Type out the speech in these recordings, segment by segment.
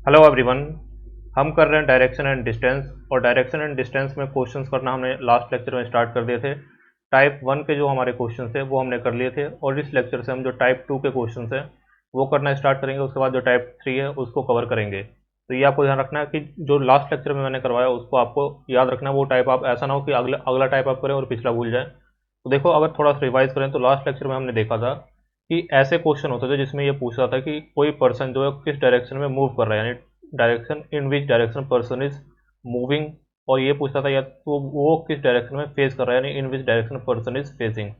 Hello everyone. हम कर रहे हैं डायरेक्शन एंड डिस्टेंस। और डायरेक्शन एंड डिस्टेंस में क्वेश्चंस करना हमने लास्ट लेक्चर में स्टार्ट कर दिए थे। टाइप 1 के जो हमारे क्वेश्चंस थे वो हमने कर लिए थे, और इस लेक्चर से हम जो टाइप 2 के क्वेश्चंस हैं वो करना स्टार्ट करेंगे। उसके बाद जो टाइप 3 है उसको कवर करेंगे। तो ये आपको ध्यान रखना है कि जो लास्ट लेक्चर में मैंने करवाया उसको आपको याद रखना है। वो टाइप आप ऐसा ना हो कि अगला अगला टाइप आप करें और पिछला भूल जाए। तो देखो, अगर थोड़ा सा रिवाइज करें तो लास्ट लेक्चर में हमने देखा था कि ऐसे क्वेश्चन होते थे जिसमें ये पूछ रहा था कि कोई पर्सन जो है किस डायरेक्शन में मूव कर रहा है, यानी direction in which direction person is moving. और ये पूछता था या तो वो किस डायरेक्शन में फेस कर रहा है, यानी in which direction person is facing.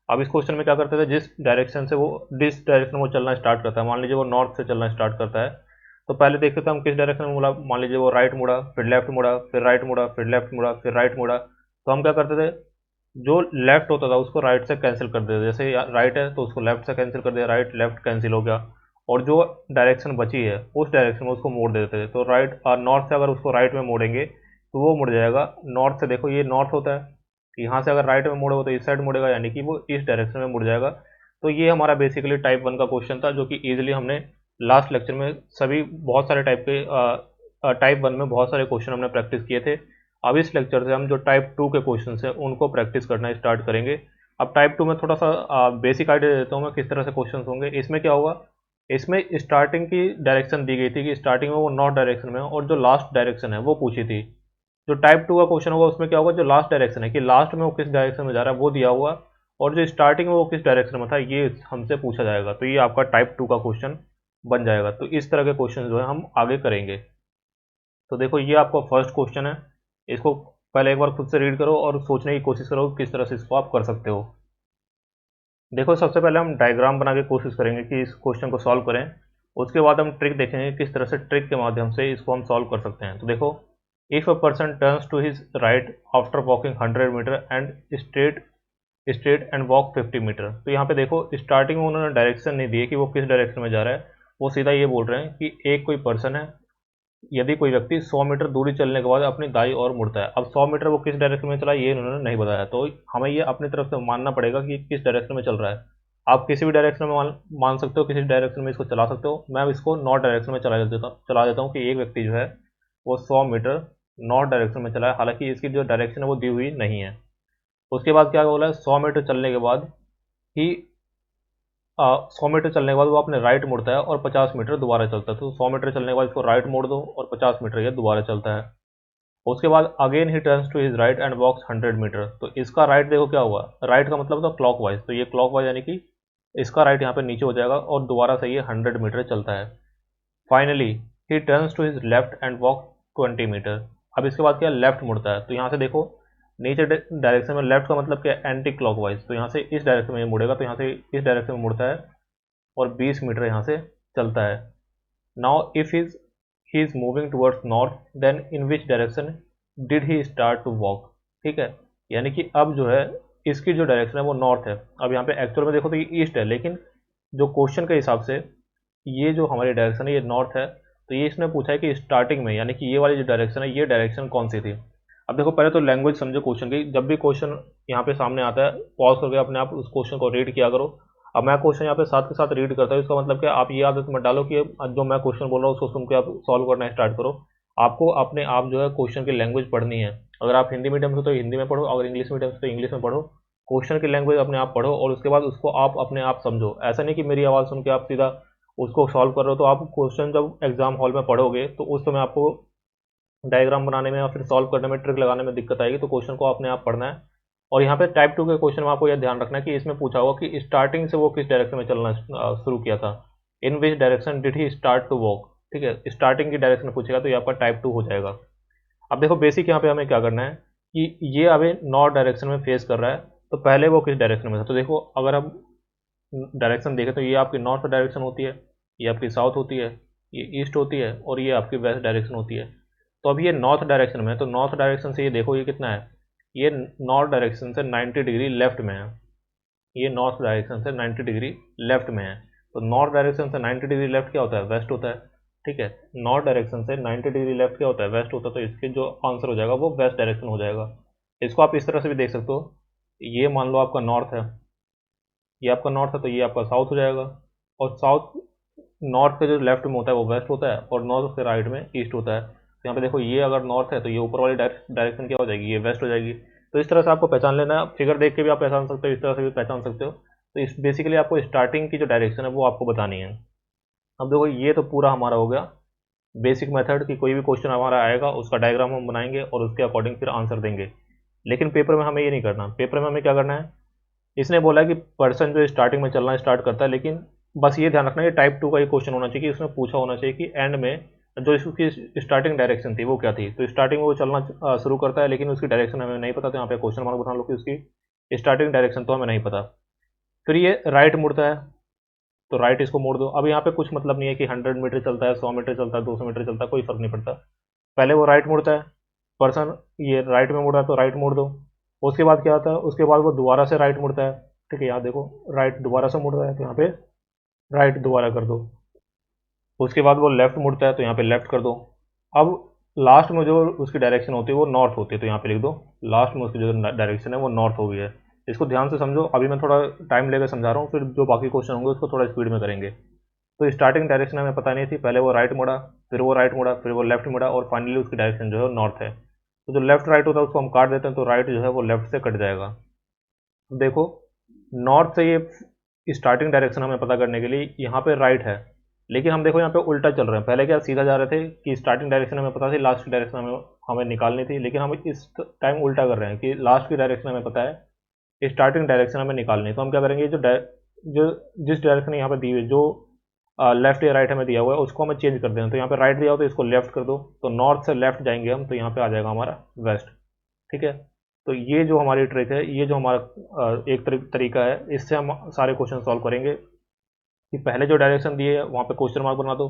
अब इस क्वेश्चन में क्या करते थे, जिस डायरेक्शन से वो जिस डायरेक्शन में वो चलना स्टार्ट करता है, मान लीजिए वो नॉर्थ से चलना स्टार्ट करता है, तो पहले देखते थे हम किस डायरेक्शन में मुड़ा। मान लीजिए वो राइट मुड़ा, फिर लेफ्ट मुड़ा, फिर राइट मुड़ा, फिर लेफ्ट मुड़ा, फिर राइट मुड़ा। तो हम क्या करते थे, जो लेफ्ट होता था उसको राइट से कैंसिल कर देते, जैसे राइट है तो उसको लेफ्ट से कैंसिल कर दिया, राइट लेफ्ट कैंसिल हो गया। और जो डायरेक्शन बची है उस डायरेक्शन में उसको मोड़ देते थे। तो राइट और नॉर्थ से अगर उसको राइट में मोड़ेंगे तो वो मुड़ जाएगा नॉर्थ से। देखो ये नॉर्थ होता है, यहाँ से अगर राइट में मोड़ोगे तो इस साइड मुड़ेगा, यानी कि वो इस डायरेक्शन में मुड़ जाएगा। तो ये हमारा बेसिकली टाइप 1 का क्वेश्चन था, जो कि ईजिली हमने लास्ट लेक्चर में सभी बहुत सारे टाइप के टाइप 1 में बहुत सारे क्वेश्चन हमने प्रैक्टिस किए थे। अब इस लेक्चर से हम जो टाइप 2 के क्वेश्चन हैं उनको प्रैक्टिस करना स्टार्ट करेंगे। अब टाइप 2 में थोड़ा सा बेसिक आइडिया देता हूँ मैं किस तरह से क्वेश्चन होंगे। इसमें क्या होगा, इसमें स्टार्टिंग की डायरेक्शन दी गई थी कि स्टार्टिंग में वो नॉर्थ डायरेक्शन में है, और जो लास्ट डायरेक्शन है वो पूछी थी। जो टाइप 2 का क्वेश्चन होगा उसमें क्या होगा, जो लास्ट डायरेक्शन है कि लास्ट में वो किस डायरेक्शन में जा रहा है वो दिया हुआ, और जो स्टार्टिंग में वो किस डायरेक्शन में था ये हमसे पूछा जाएगा। तो ये आपका टाइप 2 का क्वेश्चन बन जाएगा। तो इस तरह के क्वेश्चन जो है हम आगे करेंगे। तो देखो ये आपका फर्स्ट क्वेश्चन है। इसको पहले एक बार खुद से रीड करो और सोचने की कोशिश करो किस तरह से इसको आप कर सकते हो। देखो सबसे पहले हम डायग्राम बना के कोशिश करेंगे कि इस क्वेश्चन को सॉल्व करें। उसके बाद हम ट्रिक देखेंगे किस तरह से ट्रिक के माध्यम से इसको हम सॉल्व कर सकते हैं। तो देखो, if a person turns to his right after walking 100 metre and straight straight and walk 50 metre. तो यहाँ पे देखो स्टार्टिंग में उन्होंने डायरेक्शन नहीं दी है कि वो किस डायरेक्शन में जा रहा है। वो सीधा ये बोल रहे हैं कि एक कोई पर्सन है, यदि कोई व्यक्ति 100 मीटर दूरी चलने के बाद अपनी दाई ओर मुड़ता है। अब 100 मीटर वो किस डायरेक्शन में चला ये इन्होंने नहीं बताया, तो हमें ये अपनी तरफ से मानना पड़ेगा कि किस डायरेक्शन में चल रहा है। आप किसी भी डायरेक्शन में मान सकते हो, किसी डायरेक्शन में इसको चला सकते हो। मैं इसको नॉर्थ डायरेक्शन में चला देता हूँ कि एक व्यक्ति जो है वो 100 मीटर नॉर्थ डायरेक्शन में चला है, हालांकि इसकी जो डायरेक्शन है वो दी हुई नहीं है। उसके बाद क्या बोला है, 100 मीटर चलने के बाद ही 100 मीटर चलने के बाद वो अपने राइट मुड़ता है और 50 मीटर दोबारा चलता है। तो 100 मीटर चलने के बाद इसको राइट मोड़ दो और 50 मीटर ये दोबारा चलता है। उसके बाद again he turns to his right and walks 100 metre. तो इसका राइट देखो क्या हुआ, राइट का मतलब था क्लॉकवाइज, तो ये क्लॉकवाइज यानी कि इसका राइट यहाँ पे नीचे हो जाएगा और दोबारा से ये 100 मीटर चलता है। Finally he turns to his left and walk 20 metre. अब इसके बाद क्या, लेफ्ट मुड़ता है। तो यहाँ से देखो नीचे डायरेक्शन में लेफ्ट का मतलब क्या है, एंटी क्लॉकवाइज। तो यहाँ से इस डायरेक्शन में ये मुड़ेगा, तो यहाँ से इस डायरेक्शन में मुड़ता है और 20 मीटर यहाँ से चलता है। Now if he is moving towards north, then in which direction did he start to walk. ठीक है, यानी कि अब जो है इसकी जो डायरेक्शन है वो नॉर्थ है। अब यहाँ पे एक्चुअल में देखो तो ये ईस्ट है, लेकिन जो क्वेश्चन के हिसाब से ये जो हमारी डायरेक्शन है ये नॉर्थ है। तो ये इसने पूछा है कि स्टार्टिंग में, यानी कि ये वाली जो डायरेक्शन है ये डायरेक्शन कौन सी थी। अब देखो पहले तो लैंग्वेज समझो क्वेश्चन की। जब भी क्वेश्चन यहाँ पे सामने आता है पॉज करके अपने आप उस क्वेश्चन को रीड किया करो। अब मैं क्वेश्चन यहाँ पे साथ के साथ रीड करता हूँ, इसका मतलब क्या, आप ये आदत मत डालो कि जो मैं क्वेश्चन बोल रहा हूँ उसको सुन के आप सॉल्व करना स्टार्ट करो। आपको अपने आप जो है क्वेश्चन की लैंग्वेज पढ़नी है। अगर आप हिंदी मीडियम से तो हिंदी में पढ़ो, अगर इंग्लिश मीडियम से तो इंग्लिश में पढ़ो। क्वेश्चन की लैंग्वेज अपने आप पढ़ो और उसके बाद उसको आप अपने आप समझो। ऐसा नहीं कि मेरी आवाज़ सुन के आप सीधा उसको सॉल्व कर रहे हो। तो आप क्वेश्चन जब एग्जाम हॉल में पढ़ोगे तो उस समय आपको डायग्राम बनाने में या फिर सॉल्व करने में, ट्रिक लगाने में दिक्कत आएगी। तो क्वेश्चन को अपने आप पढ़ना है। और यहाँ पे टाइप 2 के क्वेश्चन में आपको यह ध्यान रखना है कि इसमें पूछा होगा कि स्टार्टिंग से वो किस डायरेक्शन में चलना शुरू किया था। In which direction did he start to walk. ठीक है, स्टार्टिंग की डायरेक्शन पूछेगा तो ये आपका टाइप 2 हो जाएगा। अब देखो बेसिक यहाँ पे हमें क्या करना है कि ये अभी नॉर्थ डायरेक्शन में फेस कर रहा है, तो पहले वो किस डायरेक्शन में था। तो देखो अगर हम डायरेक्शन देखें तो ये आपकी नॉर्थ डायरेक्शन होती है, ये आपकी साउथ होती है, ये ईस्ट होती है और ये आपकी वेस्ट डायरेक्शन होती है। तो अभी ये नॉर्थ डायरेक्शन में है, तो नॉर्थ डायरेक्शन से ये देखो ये कितना है, ये नॉर्थ डायरेक्शन से 90 डिग्री लेफ्ट में है। ये नॉर्थ डायरेक्शन से 90 डिग्री लेफ्ट में है। तो नॉर्थ डायरेक्शन से 90 डिग्री लेफ्ट क्या होता है, वेस्ट होता है। ठीक है, नॉर्थ डायरेक्शन से 90 डिग्री लेफ्ट क्या होता है, वेस्ट होता है। तो इसके जो आंसर हो जाएगा वो वेस्ट डायरेक्शन हो जाएगा। इसको आप इस तरह से भी देख सकते हो, ये मान लो आपका नॉर्थ है, ये आपका नॉर्थ है तो ये आपका साउथ हो जाएगा। और साउथ नॉर्थ के जो लेफ्ट में होता है वो वेस्ट होता है और नॉर्थ के राइट में ईस्ट होता है। तो यहाँ पे देखो ये अगर नॉर्थ है तो ये ऊपर वाली डायरेक्शन क्या हो जाएगी, ये वेस्ट हो जाएगी। तो इस तरह से आपको पहचान लेना है, फिगर देख के भी आप पहचान सकते हो, इस तरह से भी पहचान सकते हो। तो इस बेसिकली आपको स्टार्टिंग की जो डायरेक्शन है वो आपको बतानी है। अब देखो ये तो पूरा हमारा हो गया बेसिक मेथड कि कोई भी क्वेश्चन हमारा आएगा उसका डायग्राम हम बनाएंगे और उसके अकॉर्डिंग फिर आंसर देंगे। लेकिन पेपर में हमें ये नहीं करना। पेपर में हमें क्या करना है, इसने बोला कि पर्सन जो स्टार्टिंग में चलना स्टार्ट करता है, लेकिन बस ये ध्यान रखना है टाइप 2 का ये क्वेश्चन होना चाहिए कि उसमें पूछा होना चाहिए कि एंड में जो इसकी स्टार्टिंग डायरेक्शन थी वो क्या थी। तो स्टार्टिंग में वो चलना शुरू करता है लेकिन उसकी डायरेक्शन हमें नहीं पता, तो यहाँ पे क्वेश्चन मार्क बना लो कि उसकी स्टार्टिंग डायरेक्शन तो हमें नहीं पता। फिर ये राइट मुड़ता है तो राइट इसको मोड़ दो। अब यहाँ पे कुछ मतलब नहीं है कि 100 मीटर चलता है, 100 मीटर चलता है, 200 मीटर चलता है, कोई फर्क नहीं पड़ता। पहले वो राइट मुड़ता है, पर्सन ये राइट में मुड़ रहा है तो राइट मोड़ दो। उसके बाद क्या होता है, उसके बाद वो दोबारा से राइट मुड़ता है। ठीक है, यहाँ देखो राइट दोबारा से मुड़ रहा है तो यहाँ पे राइट दोबारा कर दो। उसके बाद वो लेफ्ट मुड़ता है तो यहाँ पे लेफ्ट कर दो। अब लास्ट में जो उसकी डायरेक्शन होती है वो नॉर्थ होती है, तो यहाँ पे लिख दो लास्ट में उसकी जो डायरेक्शन है वो नॉर्थ हो गई है। इसको ध्यान से समझो, अभी मैं थोड़ा टाइम लेकर समझा रहा हूँ, फिर जो बाकी क्वेश्चन होंगे उसको थोड़ा स्पीड में करेंगे। तो स्टार्टिंग डायरेक्शन हमें पता नहीं थी, पहले वो राइट मुड़ा, फिर वो राइट मुड़ा, फिर वो लेफ्ट मुड़ा और फाइनली उसकी डायरेक्शन जो है नॉर्थ है। तो जो लेफ्ट राइट होता है उसको हम काट देते हैं तो राइट जो है वो लेफ्ट से कट जाएगा। देखो नॉर्थ से ये स्टार्टिंग डायरेक्शन हमें पता करने के लिए यहाँ पे राइट है, लेकिन हम देखो यहाँ पे उल्टा चल रहे हैं। पहले क्या सीधा जा रहे थे कि स्टार्टिंग डायरेक्शन हमें पता थी, लास्ट की डायरेक्शन हमें निकालनी थी, लेकिन हम इस टाइम उल्टा कर रहे हैं कि लास्ट की डायरेक्शन हमें पता है, स्टार्टिंग डायरेक्शन हमें निकालनी है। तो हम क्या करेंगे, जो जिस डायरेक्शन यहाँ पे दी हुई, जो लेफ्ट या राइट हमें दिया हुआ है उसको हमें चेंज कर देना। तो यहाँ पे राइट दिया हो तो इसको लेफ्ट कर दो, तो नॉर्थ से लेफ्ट जाएंगे हम तो यहाँ पे आ जाएगा हमारा वेस्ट। ठीक है, तो ये जो हमारी ट्रिक है, ये जो हमारा एक तरीका है, इससे हम सारे क्वेश्चन सॉल्व करेंगे कि पहले जो डायरेक्शन दिए है वहाँ पे क्वेश्चन मार्क बना दो,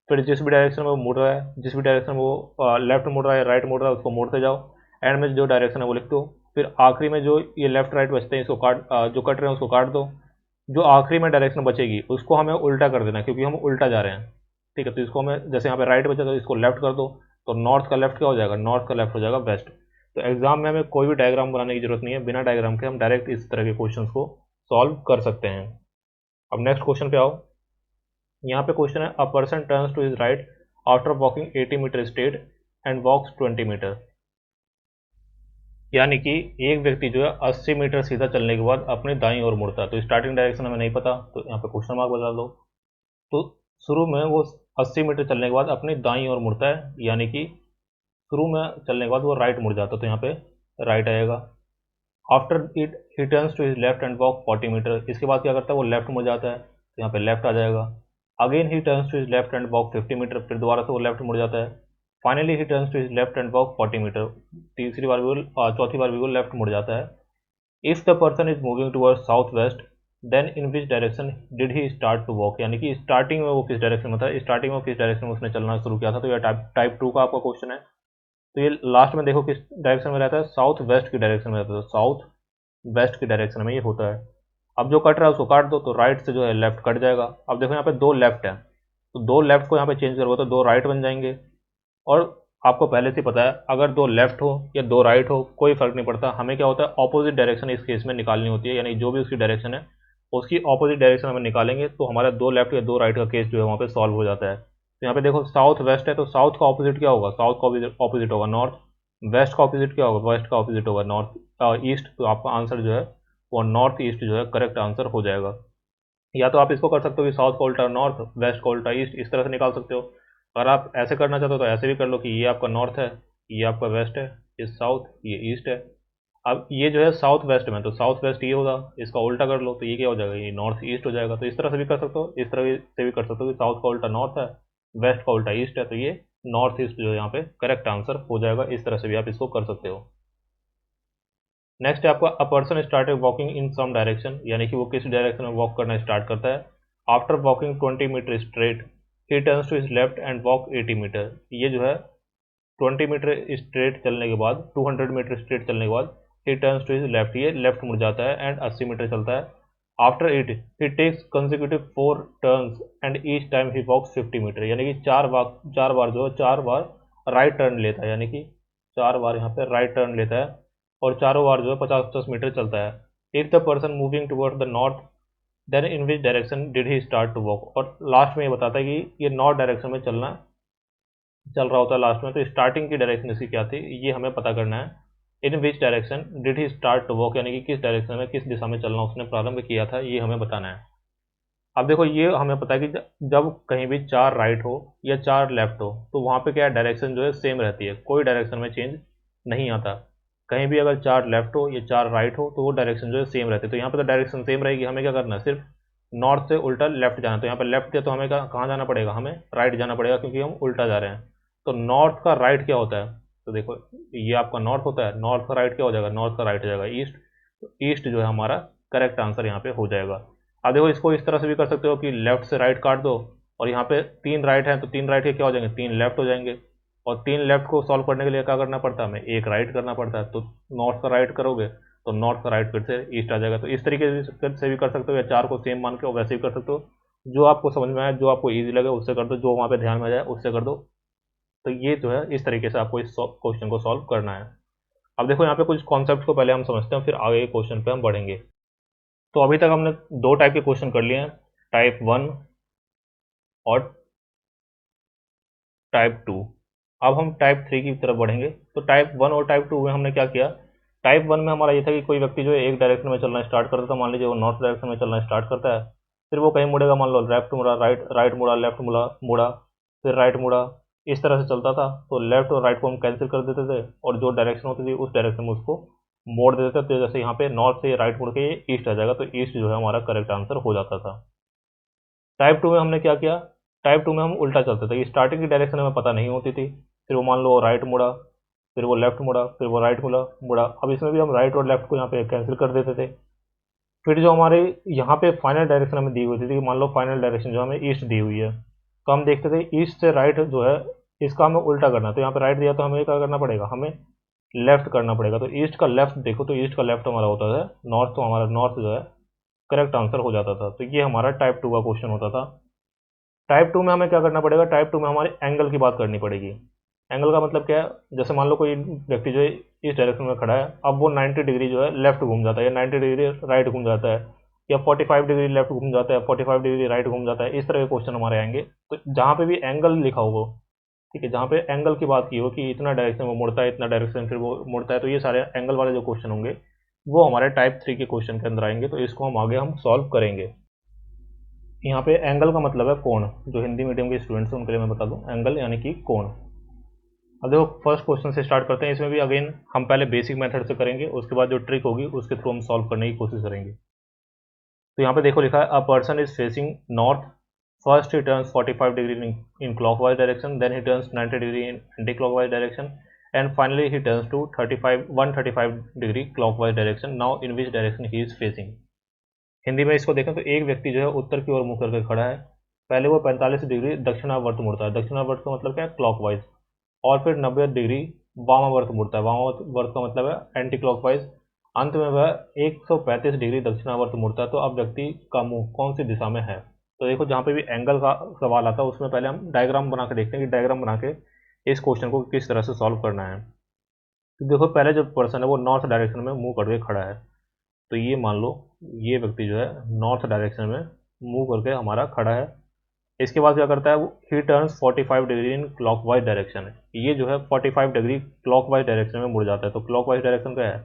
फिर जिस भी डायरेक्शन में वो मुड़ रहा है, जिस भी डायरेक्शन में वो लेफ्ट मुड़ रहा है राइट मुड़ रहा है उसको मोड़ते जाओ, एंड में जो डायरेक्शन है वो लिख दो। फिर आखिरी में जो ये लेफ्ट राइट बचते हैं इसको जो कट रहे हैं उसको काट दो। जो आखिरी में डायरेक्शन बचेगी उसको हमें उल्टा कर देना क्योंकि हम उल्टा जा रहे हैं। ठीक है, तो इसको हमें जैसे यहाँ पे राइट बचा तो इसको लेफ्ट कर दो, तो नॉर्थ का लेफ्ट क्या हो जाएगा, नॉर्थ का लेफ्ट हो जाएगा वेस्ट। तो एग्जाम में हमें कोई भी डायग्राम बनाने की जरूरत नहीं है, बिना डायग्राम के हम डायरेक्ट इस तरह के क्वेश्चंस को सॉल्व कर सकते हैं। अब नेक्स्ट क्वेश्चन पे आओ। यहाँ पे क्वेश्चन है, a person turns to his right after walking 80 metre straight and walks 20 metre. यानी कि एक व्यक्ति जो है 80 मीटर सीधा चलने के बाद अपनी दाईं ओर मुड़ता है। तो स्टार्टिंग डायरेक्शन हमें नहीं पता तो यहाँ पे क्वेश्चन मार्क बता दो। तो शुरू में वो 80 मीटर चलने के बाद अपनी दाईं ओर मुड़ता है, यानी कि शुरू में चलने के बाद वो राइट मुड़ जाता है तो यहाँ पे राइट आएगा। After it he turns to his left and walk 40 metre, इसके बाद क्या करता है वो लेफ्ट मुड़ जाता है तो यहाँ पे लेफ्ट आ जाएगा। Again he turns to his left and walk 50 metre, फिर दोबारा से वो लेफ्ट मुड़ जाता है। Finally he turns to his left and walk 40 metre, तीसरी बार भी वो चौथी बार भी वो लेफ्ट मुड़ जाता है। If the person is moving toward south west then in which direction did he start to walk, यानी कि स्टार्टिंग में वो किस डायरेक्शन में था, स्टार्टिंग में किस डायरेक्शन में उसने चलना शुरू किया था। तो ये टाइप 2 का आपका क्वेश्चन है। तो ये लास्ट में देखो किस डायरेक्शन में रहता है, साउथ वेस्ट की डायरेक्शन में रहता है, तो साउथ वेस्ट की डायरेक्शन में ये होता है। अब जो कट रहा है उसको काट दो तो राइट से जो है लेफ्ट कट जाएगा। अब देखो यहाँ पे दो लेफ्ट है तो दो लेफ्ट को यहाँ पे चेंज करोगे तो दो राइट बन जाएंगे। और आपको पहले से पता है अगर दो लेफ्ट हो या दो राइट हो कोई फर्क नहीं पड़ता, हमें क्या होता है ऑपोजिट डायरेक्शन इस केस में निकालनी होती है, यानी जो भी उसकी डायरेक्शन है उसकी ऑपोजिट डायरेक्शन हमें निकालेंगे तो हमारा दो लेफ्ट या दो राइट का केस जो है वहाँ पे सॉल्व हो जाता है। तो यहाँ पे देखो साउथ वेस्ट है तो साउथ का ऑपोजिट क्या होगा, साउथ का ऑपोजिट होगा नॉर्थ, वेस्ट का ऑपोजिट क्या होगा, वेस्ट का ऑपोजिट होगा नॉर्थ ईस्ट। तो आपका आंसर जो है वो नॉर्थ ईस्ट जो है करेक्ट आंसर हो जाएगा। या तो आप इसको कर सकते हो कि साउथ का उल्टा नॉर्थ, वेस्ट का उल्टा ईस्ट, इस तरह से निकाल सकते हो। अगर आप ऐसे करना चाहते हो तो ऐसे भी कर लो कि ये आपका नॉर्थ है, ये आपका वेस्ट है, ये साउथ, ये ईस्ट है। अब ये जो है साउथ वेस्ट में तो साउथ वेस्ट ये होगा, इसका उल्टा कर लो तो ये क्या हो जाएगा, ये नॉर्थ ईस्ट हो जाएगा। तो इस तरह से भी कर सकते हो, इस तरह से भी कर सकते हो कि साउथ का उल्टा नॉर्थ है, वेस्ट का उल्टा ईस्ट है, तो ये नॉर्थ ईस्ट जो है यहाँ पे करेक्ट आंसर हो जाएगा। इस तरह से भी आप इसको कर सकते हो। नेक्स्ट है आपका, a person started walking in some direction, यानी कि वो किस डायरेक्शन में वॉक करना स्टार्ट करता है। After walking 20 metre straight he turns to his left and walk 80 metre, ये जो है 20 मीटर स्ट्रेट चलने के बाद 200 मीटर स्ट्रेट चलने के बाद he turns to his left, ये लेफ्ट मुड़ जाता है एंड 80 मीटर चलता है। After it he takes consecutive 4 turns and each time he walks 50 metre, यानी कि चार बार जो है 4 बार राइट टर्न लेता है, यानी कि 4 बार यहाँ पे राइट टर्न लेता है और चारों बार जो है 50-50 मीटर चलता है। If the person moving toward the north then in which direction did he start to walk, और लास्ट में ये बताता है कि ये नॉर्थ डायरेक्शन में चल रहा होता है लास्ट में, तो स्टार्टिंग की डायरेक्शन इसकी क्या थी ये हमें पता करना है। In which direction did he start to walk, यानी कि किस डायरेक्शन में, किस दिशा में चलना उसने प्रारंभ किया था, ये हमें बताना है। अब देखो ये हमें पता है कि जब कहीं भी 4 राइट हो या 4 लेफ्ट हो तो वहाँ पे क्या डायरेक्शन जो है सेम रहती है, कोई डायरेक्शन में चेंज नहीं आता। कहीं भी अगर 4 लेफ्ट हो या 4 राइट हो तो वो डायरेक्शन जो है सेम रहती है, तो यहाँ पे तो डायरेक्शन सेम रहेगी। हमें क्या करना है, सिर्फ नॉर्थ से उल्टा लेफ्ट जाना है। तो यहाँ पे लेफ्ट है तो हमें कहाँ जाना पड़ेगा, हमें राइट जाना पड़ेगा, क्योंकि हम उल्टा जा रहे हैं। तो नॉर्थ का राइट क्या होता है, तो देखो ये आपका नॉर्थ होता है, नॉर्थ का राइट क्या हो जाएगा, नॉर्थ का राइट हो जाएगा ईस्ट। तो ईस्ट जो है हमारा करेक्ट आंसर यहाँ पे हो जाएगा। अब देखो इसको इस तरह से भी कर सकते हो कि लेफ्ट से राइट काट दो, और यहाँ पे 3 राइट हैं तो 3 राइट के क्या हो जाएंगे, 3 लेफ्ट हो जाएंगे। और 3 लेफ्ट को सॉल्व करने के लिए क्या करना पड़ता है, हमें 1 राइट करना पड़ता है। तो नॉर्थ का राइट करोगे तो नॉर्थ का राइट फिर से ईस्ट आ जाएगा। तो इस तरीके से भी कर सकते हो, या 4 को सेम मान के और वैसे भी कर सकते हो। जो आपको समझ में आए, जो आपको ईजी लगे उससे कर दो, जो वहाँ पे ध्यान में आ जाए उससे कर दो। तो ये जो है इस तरीके से आपको इस क्वेश्चन को सॉल्व करना है। अब देखो यहाँ पे कुछ कॉन्सेप्ट को पहले हम समझते हैं, फिर आगे के क्वेश्चन पे हम बढ़ेंगे। तो अभी तक हमने 2 टाइप के क्वेश्चन कर लिए हैं, टाइप 1 और टाइप 2। अब हम टाइप 3 की तरफ बढ़ेंगे। तो टाइप 1 और टाइप 2 में हमने क्या किया, टाइप 1 में हमारा ये था कि कोई व्यक्ति जो है एक डायरेक्शन में चलना स्टार्ट करता था, मान लीजिए वो नॉर्थ डायरेक्शन में चलना स्टार्ट करता है, फिर वो कहीं मुड़ेगा, मान लो लेफ्ट मुड़ा, राइट राइट मुड़ा, लेफ्ट मुड़ा मुड़ा, फिर राइट मुड़ा, इस तरह से चलता था। तो लेफ्ट और राइट को हम कैंसिल कर देते थे, और जो डायरेक्शन होती थी उस डायरेक्शन में उसको मोड़ देते थे। तो जैसे यहाँ पे नॉर्थ से राइट मुड़ के ईस्ट आ जाएगा, तो ईस्ट जो है हमारा करेक्ट आंसर हो जाता था। टाइप 2 में हमने क्या किया, टाइप 2 में हम उल्टा चलते थे, स्टार्टिंग की डायरेक्शन हमें पता नहीं होती थी, फिर वो मान लो राइट मुड़ा, फिर वो लेफ्ट मुड़ा, फिर वो राइट मुड़ा मुड़ा। अब इसमें भी हम राइट और लेफ्ट को यहाँ पे कैंसिल कर देते थे। फिर जो हमारे यहाँ पे फाइनल डायरेक्शन हमें दी हुई थी, मान लो फाइनल डायरेक्शन जो हमें ईस्ट दी हुई है, तो हम देखते थे ईस्ट से राइट जो है इसका हमें उल्टा करना है। तो यहाँ पे राइट दिया तो हमें क्या करना पड़ेगा, हमें लेफ्ट करना पड़ेगा। तो ईस्ट का लेफ्ट देखो, तो ईस्ट का लेफ्ट हमारा होता है नॉर्थ, तो हमारा नॉर्थ जो है करेक्ट आंसर हो जाता था। तो ये हमारा टाइप 2 का क्वेश्चन होता था। टाइप 2 में हमें क्या करना पड़ेगा, टाइप 2 में हमारे एंगल की बात करनी पड़ेगी। एंगल का मतलब क्या है, जैसे मान लो कोई व्यक्ति जो है इस डायरेक्शन में खड़ा है, अब वो 90 डिग्री जो है लेफ्ट घूम जाता है, या 90 डिग्री राइट घूम जाता है, या 45 डिग्री लेफ्ट घूम जाता है, 45 डिग्री राइट घूम जाता है, इस तरह के क्वेश्चन हमारे आएंगे। तो जहाँ पे भी एंगल लिखा होगा, ठीक है, जहाँ पे एंगल की बात की हो कि इतना डायरेक्शन वो मुड़ता है, इतना डायरेक्शन फिर वो मुड़ता है, तो ये सारे एंगल वाले जो क्वेश्चन होंगे वो हमारे टाइप 3 के क्वेश्चन के अंदर आएंगे। तो इसको हम आगे हम सॉल्व करेंगे। यहाँ पे एंगल का मतलब है कोण, जो हिंदी मीडियम के स्टूडेंट्स हैं उनके लिए मैं बता दूं, एंगल यानी कि कोण। अब देखो फर्स्ट क्वेश्चन से स्टार्ट करते हैं। इसमें भी अगेन हम पहले बेसिक मेथड से करेंगे, उसके बाद जो ट्रिक होगी उसके थ्रू हम सॉल्व करने की कोशिश करेंगे। तो यहाँ पे देखो लिखा है, a person is facing north, first he turns 45 degree in clockwise direction, then he turns 90 degree in anti clockwise direction, and finally he turns to 135 degree clockwise direction. Now in which direction he is facing. Hindi में इसको देखें तो एक व्यक्ति जो है उत्तर की ओर मुंह करके खड़ा है, पहले वो 45 डिग्री दक्षिणावर्त मुड़ता है, दक्षिणावर्त का मतलब क्या है, क्लॉकवाइज, और फिर 90 डिग्री वामावर्त मुड़ता है, वामावर्त का मतलब है एंटी क्लॉकवाइज, अंत में वह 135 डिग्री दक्षिणावर्त मुड़ता है। तो अब व्यक्ति का मुंह कौन सी दिशा में है। तो देखो जहाँ पे भी एंगल का सवाल आता है उसमें पहले हम डायग्राम बना के देखते हैं कि डायग्राम बना के इस क्वेश्चन को किस तरह से सॉल्व करना है। तो देखो पहले जो पर्सन है वो नॉर्थ डायरेक्शन में मुंह करके खड़ा है, तो ये मान लो ये व्यक्ति जो है नॉर्थ डायरेक्शन में मूव करके हमारा खड़ा है। इसके बाद क्या करता है वो, ही turns 45 degree in clockwise direction, ये जो है 45 डिग्री क्लॉकवाइज डायरेक्शन में मुड़ जाता है। तो क्लॉकवाइज डायरेक्शन क्या है,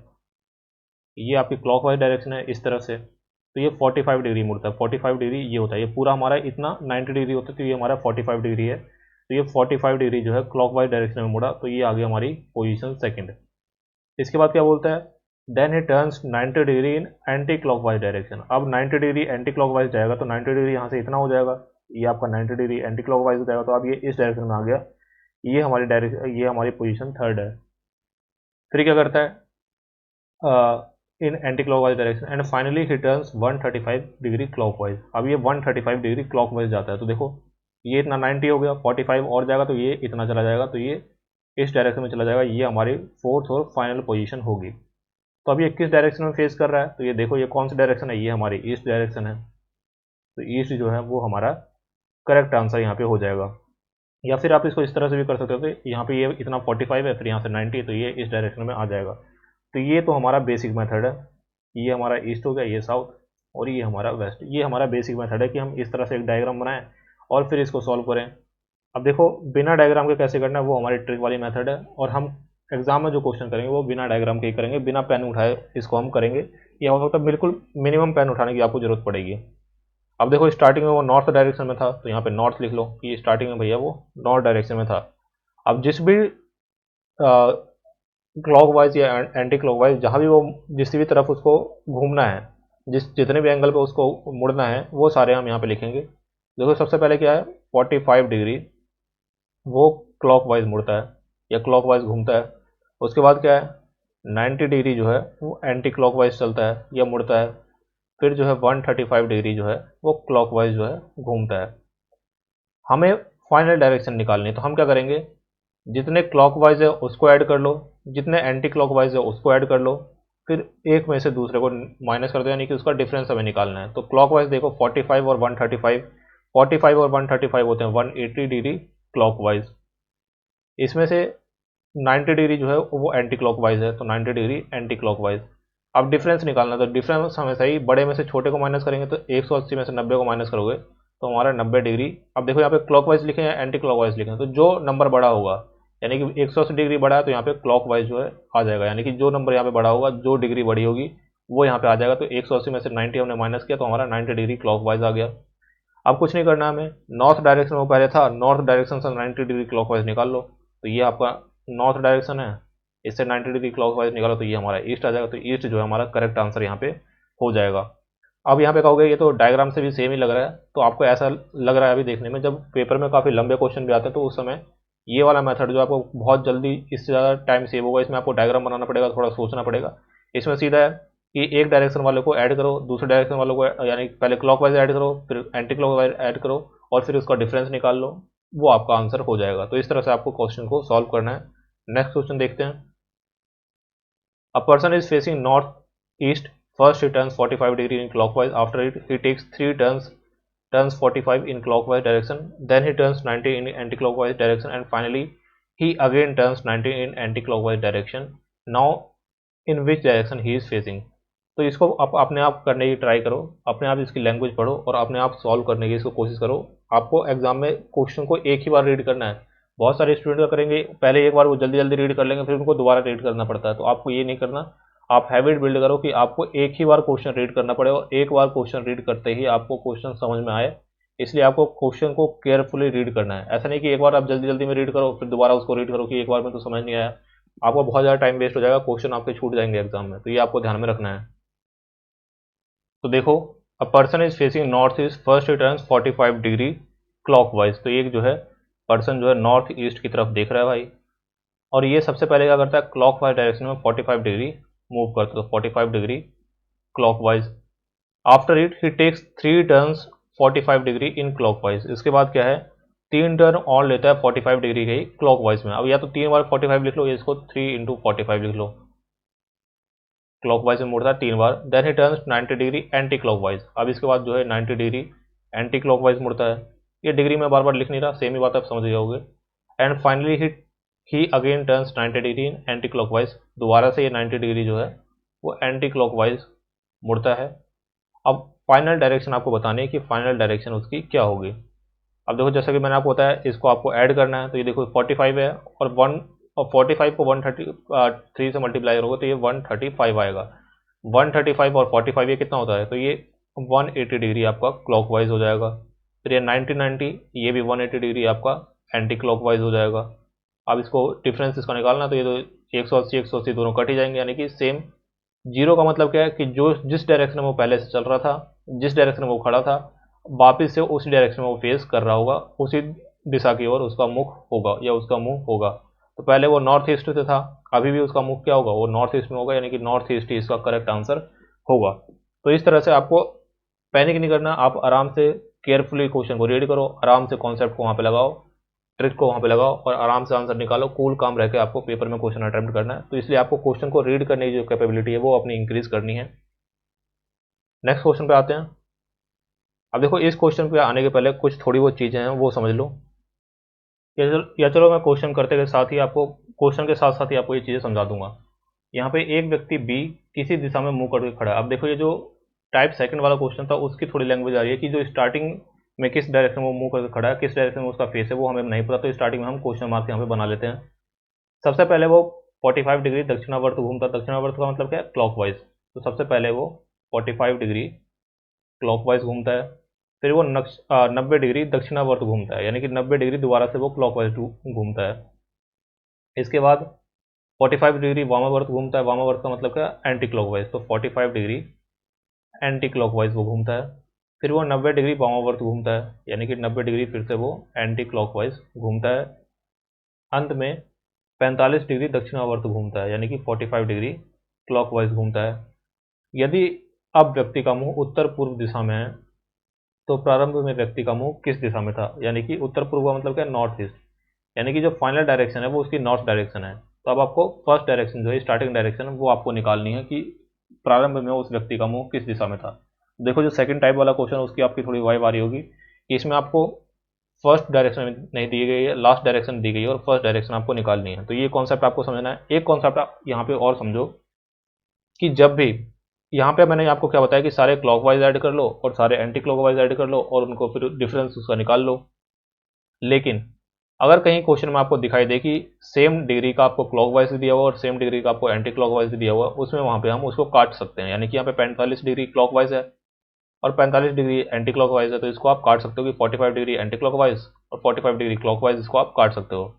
ये आपकी क्लॉकवाइज डायरेक्शन है इस तरह से, तो ये 45 डिग्री मुड़ता है। 45 डिग्री ये होता है, ये पूरा हमारा इतना 90 डिग्री होता है, तो ये हमारा 45 डिग्री है। तो ये 45 डिग्री जो है क्लॉकवाइज डायरेक्शन में मुड़ा, तो ये आ गई हमारी पोजीशन सेकंड। इसके बाद क्या बोलता है, then he turns 90 degree in anti clockwise direction. अब 90 डिग्री एंटी क्लॉकवाइज जाएगा, तो 90 डिग्री यहाँ से इतना हो जाएगा, ये आपका 90 डिग्री एंटी क्लॉकवाइज हो जाएगा। तो अब ये इस डायरेक्शन में आ गया, ये हमारी डायरेक्शन, ये हमारी पोजीशन थर्ड है। फिर क्या करता है, in anti clockwise direction, and finally he turns 135 degree clockwise. अब ये 135 डिग्री क्लॉकवाइज जाता है। तो देखो ये इतना 90 हो गया, 45 और जाएगा तो ये इतना चला जाएगा, तो ये इस डायरेक्शन में चला जाएगा, ये हमारी फोर्थ और फाइनल पोजीशन होगी। तो अब ये किस डायरेक्शन में फेस कर रहा है, तो ये देखो ये कौन सी डायरेक्शन है, ये हमारी ईस्ट डायरेक्शन है। तो ईस्ट जो है वो हमारा करेक्ट आंसर यहाँ पे हो जाएगा। या फिर आप इसको इस तरह से भी कर सकते हो कि यहाँ पे ये इतना 45 है, फिर यहाँ से 90, तो ये इस डायरेक्शन में आ जाएगा। तो ये तो हमारा बेसिक मेथड है, ये हमारा ईस्ट हो गया, ये साउथ। और ये हमारा वेस्ट। ये हमारा बेसिक मेथड है कि हम इस तरह से एक डायग्राम बनाएं और फिर इसको सॉल्व करें। अब देखो बिना डायग्राम के कैसे करना है वो हमारी ट्रिक वाली मेथड है, और हम एग्जाम में जो क्वेश्चन करेंगे वो बिना डायग्राम के ही करेंगे, बिना पेन उठाए इसको हम करेंगे। ये हो सकता है बिल्कुल मिनिमम पेन उठाने की आपको जरूरत पड़ेगी। अब देखो स्टार्टिंग में वो नॉर्थ डायरेक्शन में था, तो यहाँ पे नॉर्थ लिख लो कि स्टार्टिंग में भैया वो नॉर्थ डायरेक्शन में था। अब जिस भी क्लॉक वाइज या एंटी क्लॉक वाइज जहाँ भी वो जिस भी तरफ उसको घूमना है, जितने भी एंगल पे उसको मुड़ना है, वो सारे हम यहाँ पे लिखेंगे। देखो सबसे पहले क्या है, 45 डिग्री वो क्लॉक वाइज मुड़ता है या क्लॉक वाइज घूमता है। उसके बाद क्या है, 90 डिग्री जो है वो एंटी क्लॉक वाइज चलता है या मुड़ता है। फिर जो है 135 डिग्री जो है वो क्लॉक वाइज जो है घूमता है। हमें फाइनल डायरेक्शन निकालनी है, तो हम क्या करेंगे, जितने क्लॉकवाइज है उसको ऐड कर लो, जितने एंटी क्लॉकवाइज है उसको ऐड कर लो, फिर एक में से दूसरे को माइनस कर दो, यानी कि उसका डिफरेंस हमें निकालना है। तो क्लॉकवाइज देखो 45 और 135, 45 और 135 होते हैं 180 डिग्री क्लॉकवाइज। इसमें से 90 डिग्री जो है वो एंटी क्लॉकवाइज है, तो 90 डिग्री एंटी क्लॉकवाइज। अब डिफरेंस निकालना, तो डिफरेंस हमेशा ही बड़े में से छोटे को माइनस करेंगे, तो 180 में से 90 को माइनस करोगे तो हमारा 90 डिग्री। अब देखो यहाँ पे क्लॉकवाइज लिखे हैं एंटी क्लॉकवाइज लिखे हैं, तो जो नंबर बड़ा होगा, यानी कि 180 डिग्री बड़ा है तो यहाँ पे क्लॉकवाइज जो है आ जाएगा, यानी कि जो नंबर यहाँ पे बड़ा होगा, जो डिग्री बड़ी होगी वो यहाँ पे आ जाएगा। तो 180 में से 90 हमने माइनस किया तो हमारा 90 डिग्री क्लॉकवाइज आ गया। अब कुछ नहीं करना हमें, नॉर्थ डायरेक्शन में पहले था, नॉर्थ डायरेक्शन से 90 डिग्री क्लॉकवाइज निकाल लो, तो ये आपका नॉर्थ डायरेक्शन है, इससे 90 डिग्री क्लॉकवाइज निकालो तो ये हमारा ईस्ट आ जाएगा। तो ईस्ट जो है हमारा करेक्ट आंसर यहाँ पे हो जाएगा। अब यहाँ पे कहोगे ये तो डायग्राम से भी सेम ही लग रहा है, तो आपको ऐसा लग रहा है अभी देखने में, जब पेपर में काफ़ी लंबे क्वेश्चन भी आते हैं तो उस समय ये वाला मेथड जो आपको बहुत जल्दी, इससे ज़्यादा टाइम सेव होगा, इसमें आपको डायग्राम बनाना पड़ेगा, थोड़ा सोचना पड़ेगा। इसमें सीधा है कि एक डायरेक्शन वाले को ऐड करो, दूसरे डायरेक्शन वालों को, यानी पहले क्लॉकवाइज ऐड करो, फिर एंटी क्लॉकवाइज ऐड करो, और फिर उसका डिफरेंस निकाल लो, वो आपका आंसर हो जाएगा। तो इस तरह से आपको क्वेश्चन को सॉल्व करना है। नेक्स्ट क्वेश्चन देखते हैं। A person is facing northeast. First he turns 45 degree in clockwise. After it, he takes three turns 45 in clockwise direction. Then he turns 90 in anti-clockwise direction, and finally he again turns 90 in anti-clockwise direction. Now, in which direction he is facing? तो इसको आप अपने आप करने की try करो, अपने आप इसकी लैंग्वेज पढ़ो और अपने आप सॉल्व करने की इसको कोशिश करो। आपको एग्जाम में क्वेश्चन को एक ही बार रीड करना है। बहुत सारे स्टूडेंट क्या करेंगे, पहले एक बार वो जल्दी जल्दी रीड कर लेंगे, फिर उनको दोबारा रीड करना पड़ता है। तो आपको ये नहीं करना, आप हैबिट बिल्ड करो कि आपको एक ही बार क्वेश्चन रीड करना पड़े, और एक बार क्वेश्चन रीड करते ही आपको क्वेश्चन समझ में आए। इसलिए आपको क्वेश्चन को केयरफुली रीड करना है। ऐसा नहीं कि एक बार आप जल्दी जल्दी में रीड करो फिर दोबारा उसको रीड करो कि एक बार में तो समझ नहीं आया, आपको बहुत ज़्यादा टाइम वेस्ट हो जाएगा, क्वेश्चन आपके छूट जाएंगे एग्जाम में। तो ये आपको ध्यान में रखना है। तो देखो, अ person is facing north east, first turns 45 degree clockwise. तो एक जो है पर्सन जो है नॉर्थ ईस्ट की तरफ देख रहा है भाई, और ये सबसे पहले क्या करता है, क्लॉकवाइज डायरेक्शन में 45 डिग्री मूव करता है, तो 45 degree clockwise. After it he takes three turns 45 degree in clockwise. इसके बाद क्या है, तीन टर्न और लेता है 45 डिग्री के क्लॉकवाइज में। अब या तो तीन बार 45 लिख लो या इसको 3 इंटू 45 लिख लो, क्लॉकवाइज में मुड़ता है तीन बार। Then he turns 90 degree anti clockwise. अब इसके बाद जो है 90 डिग्री एंटी क्लॉकवाइज मुड़ता है। ये डिग्री में बार बार लिख नहीं रहा, सेम ही बात आप समझ जाओगे। And finally he again turns 90 degree anti clockwise. दोबारा से ये 90 डिग्री जो है वो एंटी क्लॉकवाइज मुड़ता है। अब फाइनल डायरेक्शन आपको बतानी है कि फाइनल डायरेक्शन उसकी क्या होगी। अब देखो जैसा कि मैंने आपको बताया, इसको आपको ऐड करना है, तो ये देखो 45 है और 45 को 133 से मल्टीप्लाई करोगे तो ये 135 आएगा। 135 और 45 ये कितना होता है, तो ये 180 डिग्री आपका क्लॉकवाइज हो जाएगा। फिर ये 90 ये भी 180 डिग्री आपका एंटी क्लॉकवाइज हो जाएगा। अब इसको डिफरेंस इसका निकालना, तो ये तो 180 दोनों कट ही जाएंगे, यानी कि सेम। जीरो का मतलब क्या है कि जो जिस डायरेक्शन में वो पहले से चल रहा था, जिस डायरेक्शन में वो खड़ा था, वापस से उसी डायरेक्शन में वो फेस कर रहा होगा, उसी दिशा की ओर उसका मुख होगा या उसका मुंह होगा। तो पहले वो नॉर्थ ईस्ट से था, अभी भी उसका मुख क्या होगा, वो नॉर्थ ईस्ट में होगा, यानी कि नॉर्थ ईस्ट ही इसका करेक्ट आंसर होगा। तो इस तरह से आपको पैनिक नहीं करना, आप आराम से केयरफुली क्वेश्चन को रीड करो, आराम से कॉन्सेप्ट को वहाँ पे लगाओ, ट्रिक को वहाँ पे लगाओ और आराम से आंसर निकालो। कूल काम रह के आपको पेपर में क्वेश्चन अटेम्प्ट करना है। तो इसलिए आपको क्वेश्चन को रीड करने की जो कैपेबिलिटी है वो अपनी इंक्रीज करनी है। नेक्स्ट क्वेश्चन पे आते हैं। अब देखो इस क्वेश्चन पे आने के पहले कुछ थोड़ी बहुत चीज़ें हैं वो समझ लो, या चलो मैं क्वेश्चन करते के साथ ही आपको, क्वेश्चन के साथ साथ ही आपको ये चीज़ें समझा दूंगा। यहाँ पे एक व्यक्ति बी किसी दिशा में मुंह करके खड़ा है। अब देखो ये जो टाइप सेकंड वाला क्वेश्चन था उसकी थोड़ी लैंग्वेज आ रही है कि जो स्टार्टिंग में किस डायरेक्शन में वो मूव करके खड़ा है, किस डायरेक्शन में उसका फेस है, वो हमें नहीं पता, तो स्टार्टिंग में हम क्वेश्चन मार्क यहाँ पे बना लेते हैं। सबसे पहले वो 45 डिग्री दक्षिणावर्त घूमता, दक्षिणावर्त का मतलब क्या है, क्लॉकवाइज। तो सबसे पहले वो 45 डिग्री क्लॉकवाइज घूमता है, फिर वो 90 डिग्री दक्षिणावर्त घूमता है, यानी कि 90 डिग्री दोबारा से वो क्लॉकवाइज घूमता है। इसके बाद 45 डिग्री वामावर्त घूमता है, वामावर्त का मतलब क्या, एंटी क्लॉकवाइज। तो 45 डिग्री एंटी क्लॉकवाइज वो घूमता है। फिर वो 90 डिग्री वामावर्त घूमता है, यानी कि 90 डिग्री फिर से वो एंटी क्लॉकवाइज घूमता है। अंत में 45 डिग्री दक्षिणावर्त घूमता है, यानी कि 45 डिग्री क्लॉकवाइज घूमता है। यदि अब व्यक्ति का मुंह उत्तर पूर्व दिशा में है तो प्रारंभ में व्यक्ति का मुंह किस दिशा में था, यानी कि उत्तर पूर्व का मतलब क्या है, नॉर्थ ईस्ट, यानी कि जो फाइनल डायरेक्शन है वो उसकी नॉर्थ डायरेक्शन है। तो अब आपको फर्स्ट डायरेक्शन जो है, स्टार्टिंग डायरेक्शन, वो आपको निकालनी है कि प्रारंभ में उस व्यक्ति का मुंह किस दिशा में था। देखो जो सेकंड टाइप वाला क्वेश्चन है उसकी आपकी थोड़ी वाइब आ रही होगी कि इसमें आपको फर्स्ट डायरेक्शन नहीं दी गई है, लास्ट डायरेक्शन दी गई है और फर्स्ट डायरेक्शन आपको निकालनी है। तो ये कॉन्सेप्ट आपको समझना है। एक कॉन्सेप्ट आप यहाँ पे और समझो कि जब भी यहाँ पे मैंने आपको क्या बताया कि सारे क्लॉकवाइज ऐड कर लो और सारे एंटी क्लॉकवाइज ऐड कर लो और उनको फिर डिफरेंस उसका निकाल लो। लेकिन अगर कहीं क्वेश्चन में आपको दिखाई दे कि सेम डिग्री का आपको क्लॉकवाइज दिया हुआ और सेम डिग्री का आपको एंटी क्लॉकवाइज दिया हुआ, उसमें वहाँ पे हम उसको काट सकते हैं। यानी कि यहाँ पे 45 डिग्री क्लॉकवाइज है और 45 डिग्री एंटी क्लॉकवाइज है, तो इसको आप काट सकते हो कि 45 डिग्री एंटी क्लॉकवाइज और 45 डिग्री क्लॉकवाइज, इसको आप काट सकते हो।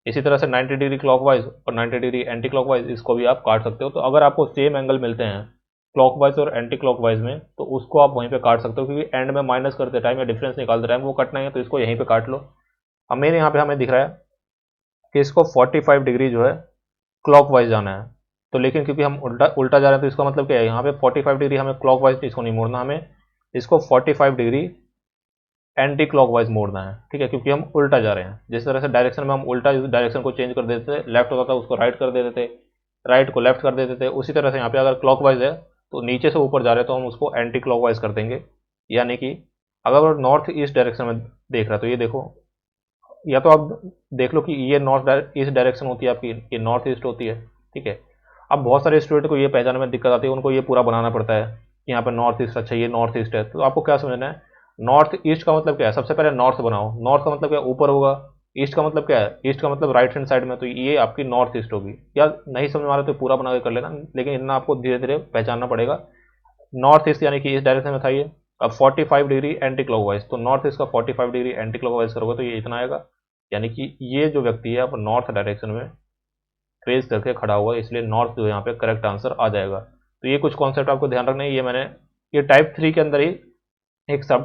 इसी तरह से 90 डिग्री क्लॉकवाइज और 90 डिग्री एंटी क्लॉकवाइज, इसको भी आप काट सकते हो। तो अगर आपको सेम एंगल मिलते हैं क्लॉकवाइज और एंटी क्लॉकवाइज में, तो उसको आप वहीं पे काट सकते हो, क्योंकि एंड में माइनस करते टाइम या डिफरेंस निकालते टाइम वो कटना है, तो इसको यहीं पे काट लो। अब मेरे यहाँ पे हमें दिख रहा है कि इसको 45 डिग्री जो है क्लॉकवाइज जाना है, तो लेकिन क्योंकि हम उल्टा उल्टा जा रहे हैं तो इसका मतलब क्या है, यहाँ पे 45 डिग्री हमें क्लॉकवाइज इसको नहीं मोड़ना, हमें इसको 45 डिग्री एंटी क्लॉकवाइज मोड़ना है, ठीक है, क्योंकि हम उल्टा जा रहे हैं। जिस तरह से डायरेक्शन में हम उल्टा डायरेक्शन को चेंज कर देते थे, लेफ्ट होता था उसको राइट कर देते थे, राइट को लेफ्ट कर देते थे, उसी तरह से यहाँ पे अगर क्लॉकवाइज है तो नीचे से ऊपर जा रहे हैं तो हम उसको एंटी क्लॉकवाइज कर देंगे। यानी कि अगर नॉर्थ ईस्ट डायरेक्शन में देख रहा है तो ये देखो, या तो आप देख लो कि ये नॉर्थ ईस्ट डायरेक्शन होती है आपकी, ये नॉर्थ ईस्ट होती है, ठीक है। अब बहुत सारे स्टूडेंट को ये पहचानने में दिक्कत आती है, उनको ये पूरा बनाना पड़ता है कि यहाँ पर नॉर्थ ईस्ट, अच्छा ये नॉर्थ ईस्ट है। तो आपको क्या समझना है, नॉर्थ ईस्ट का मतलब क्या है, सबसे पहले नॉर्थ बनाओ, नॉर्थ का मतलब क्या ऊपर होगा, ईस्ट का मतलब क्या है, ईस्ट का मतलब राइट हैंड साइड में, तो ये आपकी नॉर्थ ईस्ट होगी। या नहीं समझ में आ रहा तो पूरा बना के कर लेना, लेकिन इतना आपको धीरे धीरे पहचानना पड़ेगा। नॉर्थ ईस्ट यानी कि इस डायरेक्शन में था ये। अब 45 डिग्री एंटी क्लॉकवाइज, तो नॉर्थ ईस्ट का 45 डिग्री एंटी क्लॉकवाइज करोगे तो ये इतना आएगा। यानी कि ये जो व्यक्ति है अब नॉर्थ डायरेक्शन में फेस करके खड़ा हुआ है, इसलिए नॉर्थ जो यहाँ पे करेक्ट आंसर आ जाएगा। तो ये कुछ कॉन्सेप्ट आपको ध्यान रखना है। ये मैंने ये टाइप 3 के अंदर ही एक सब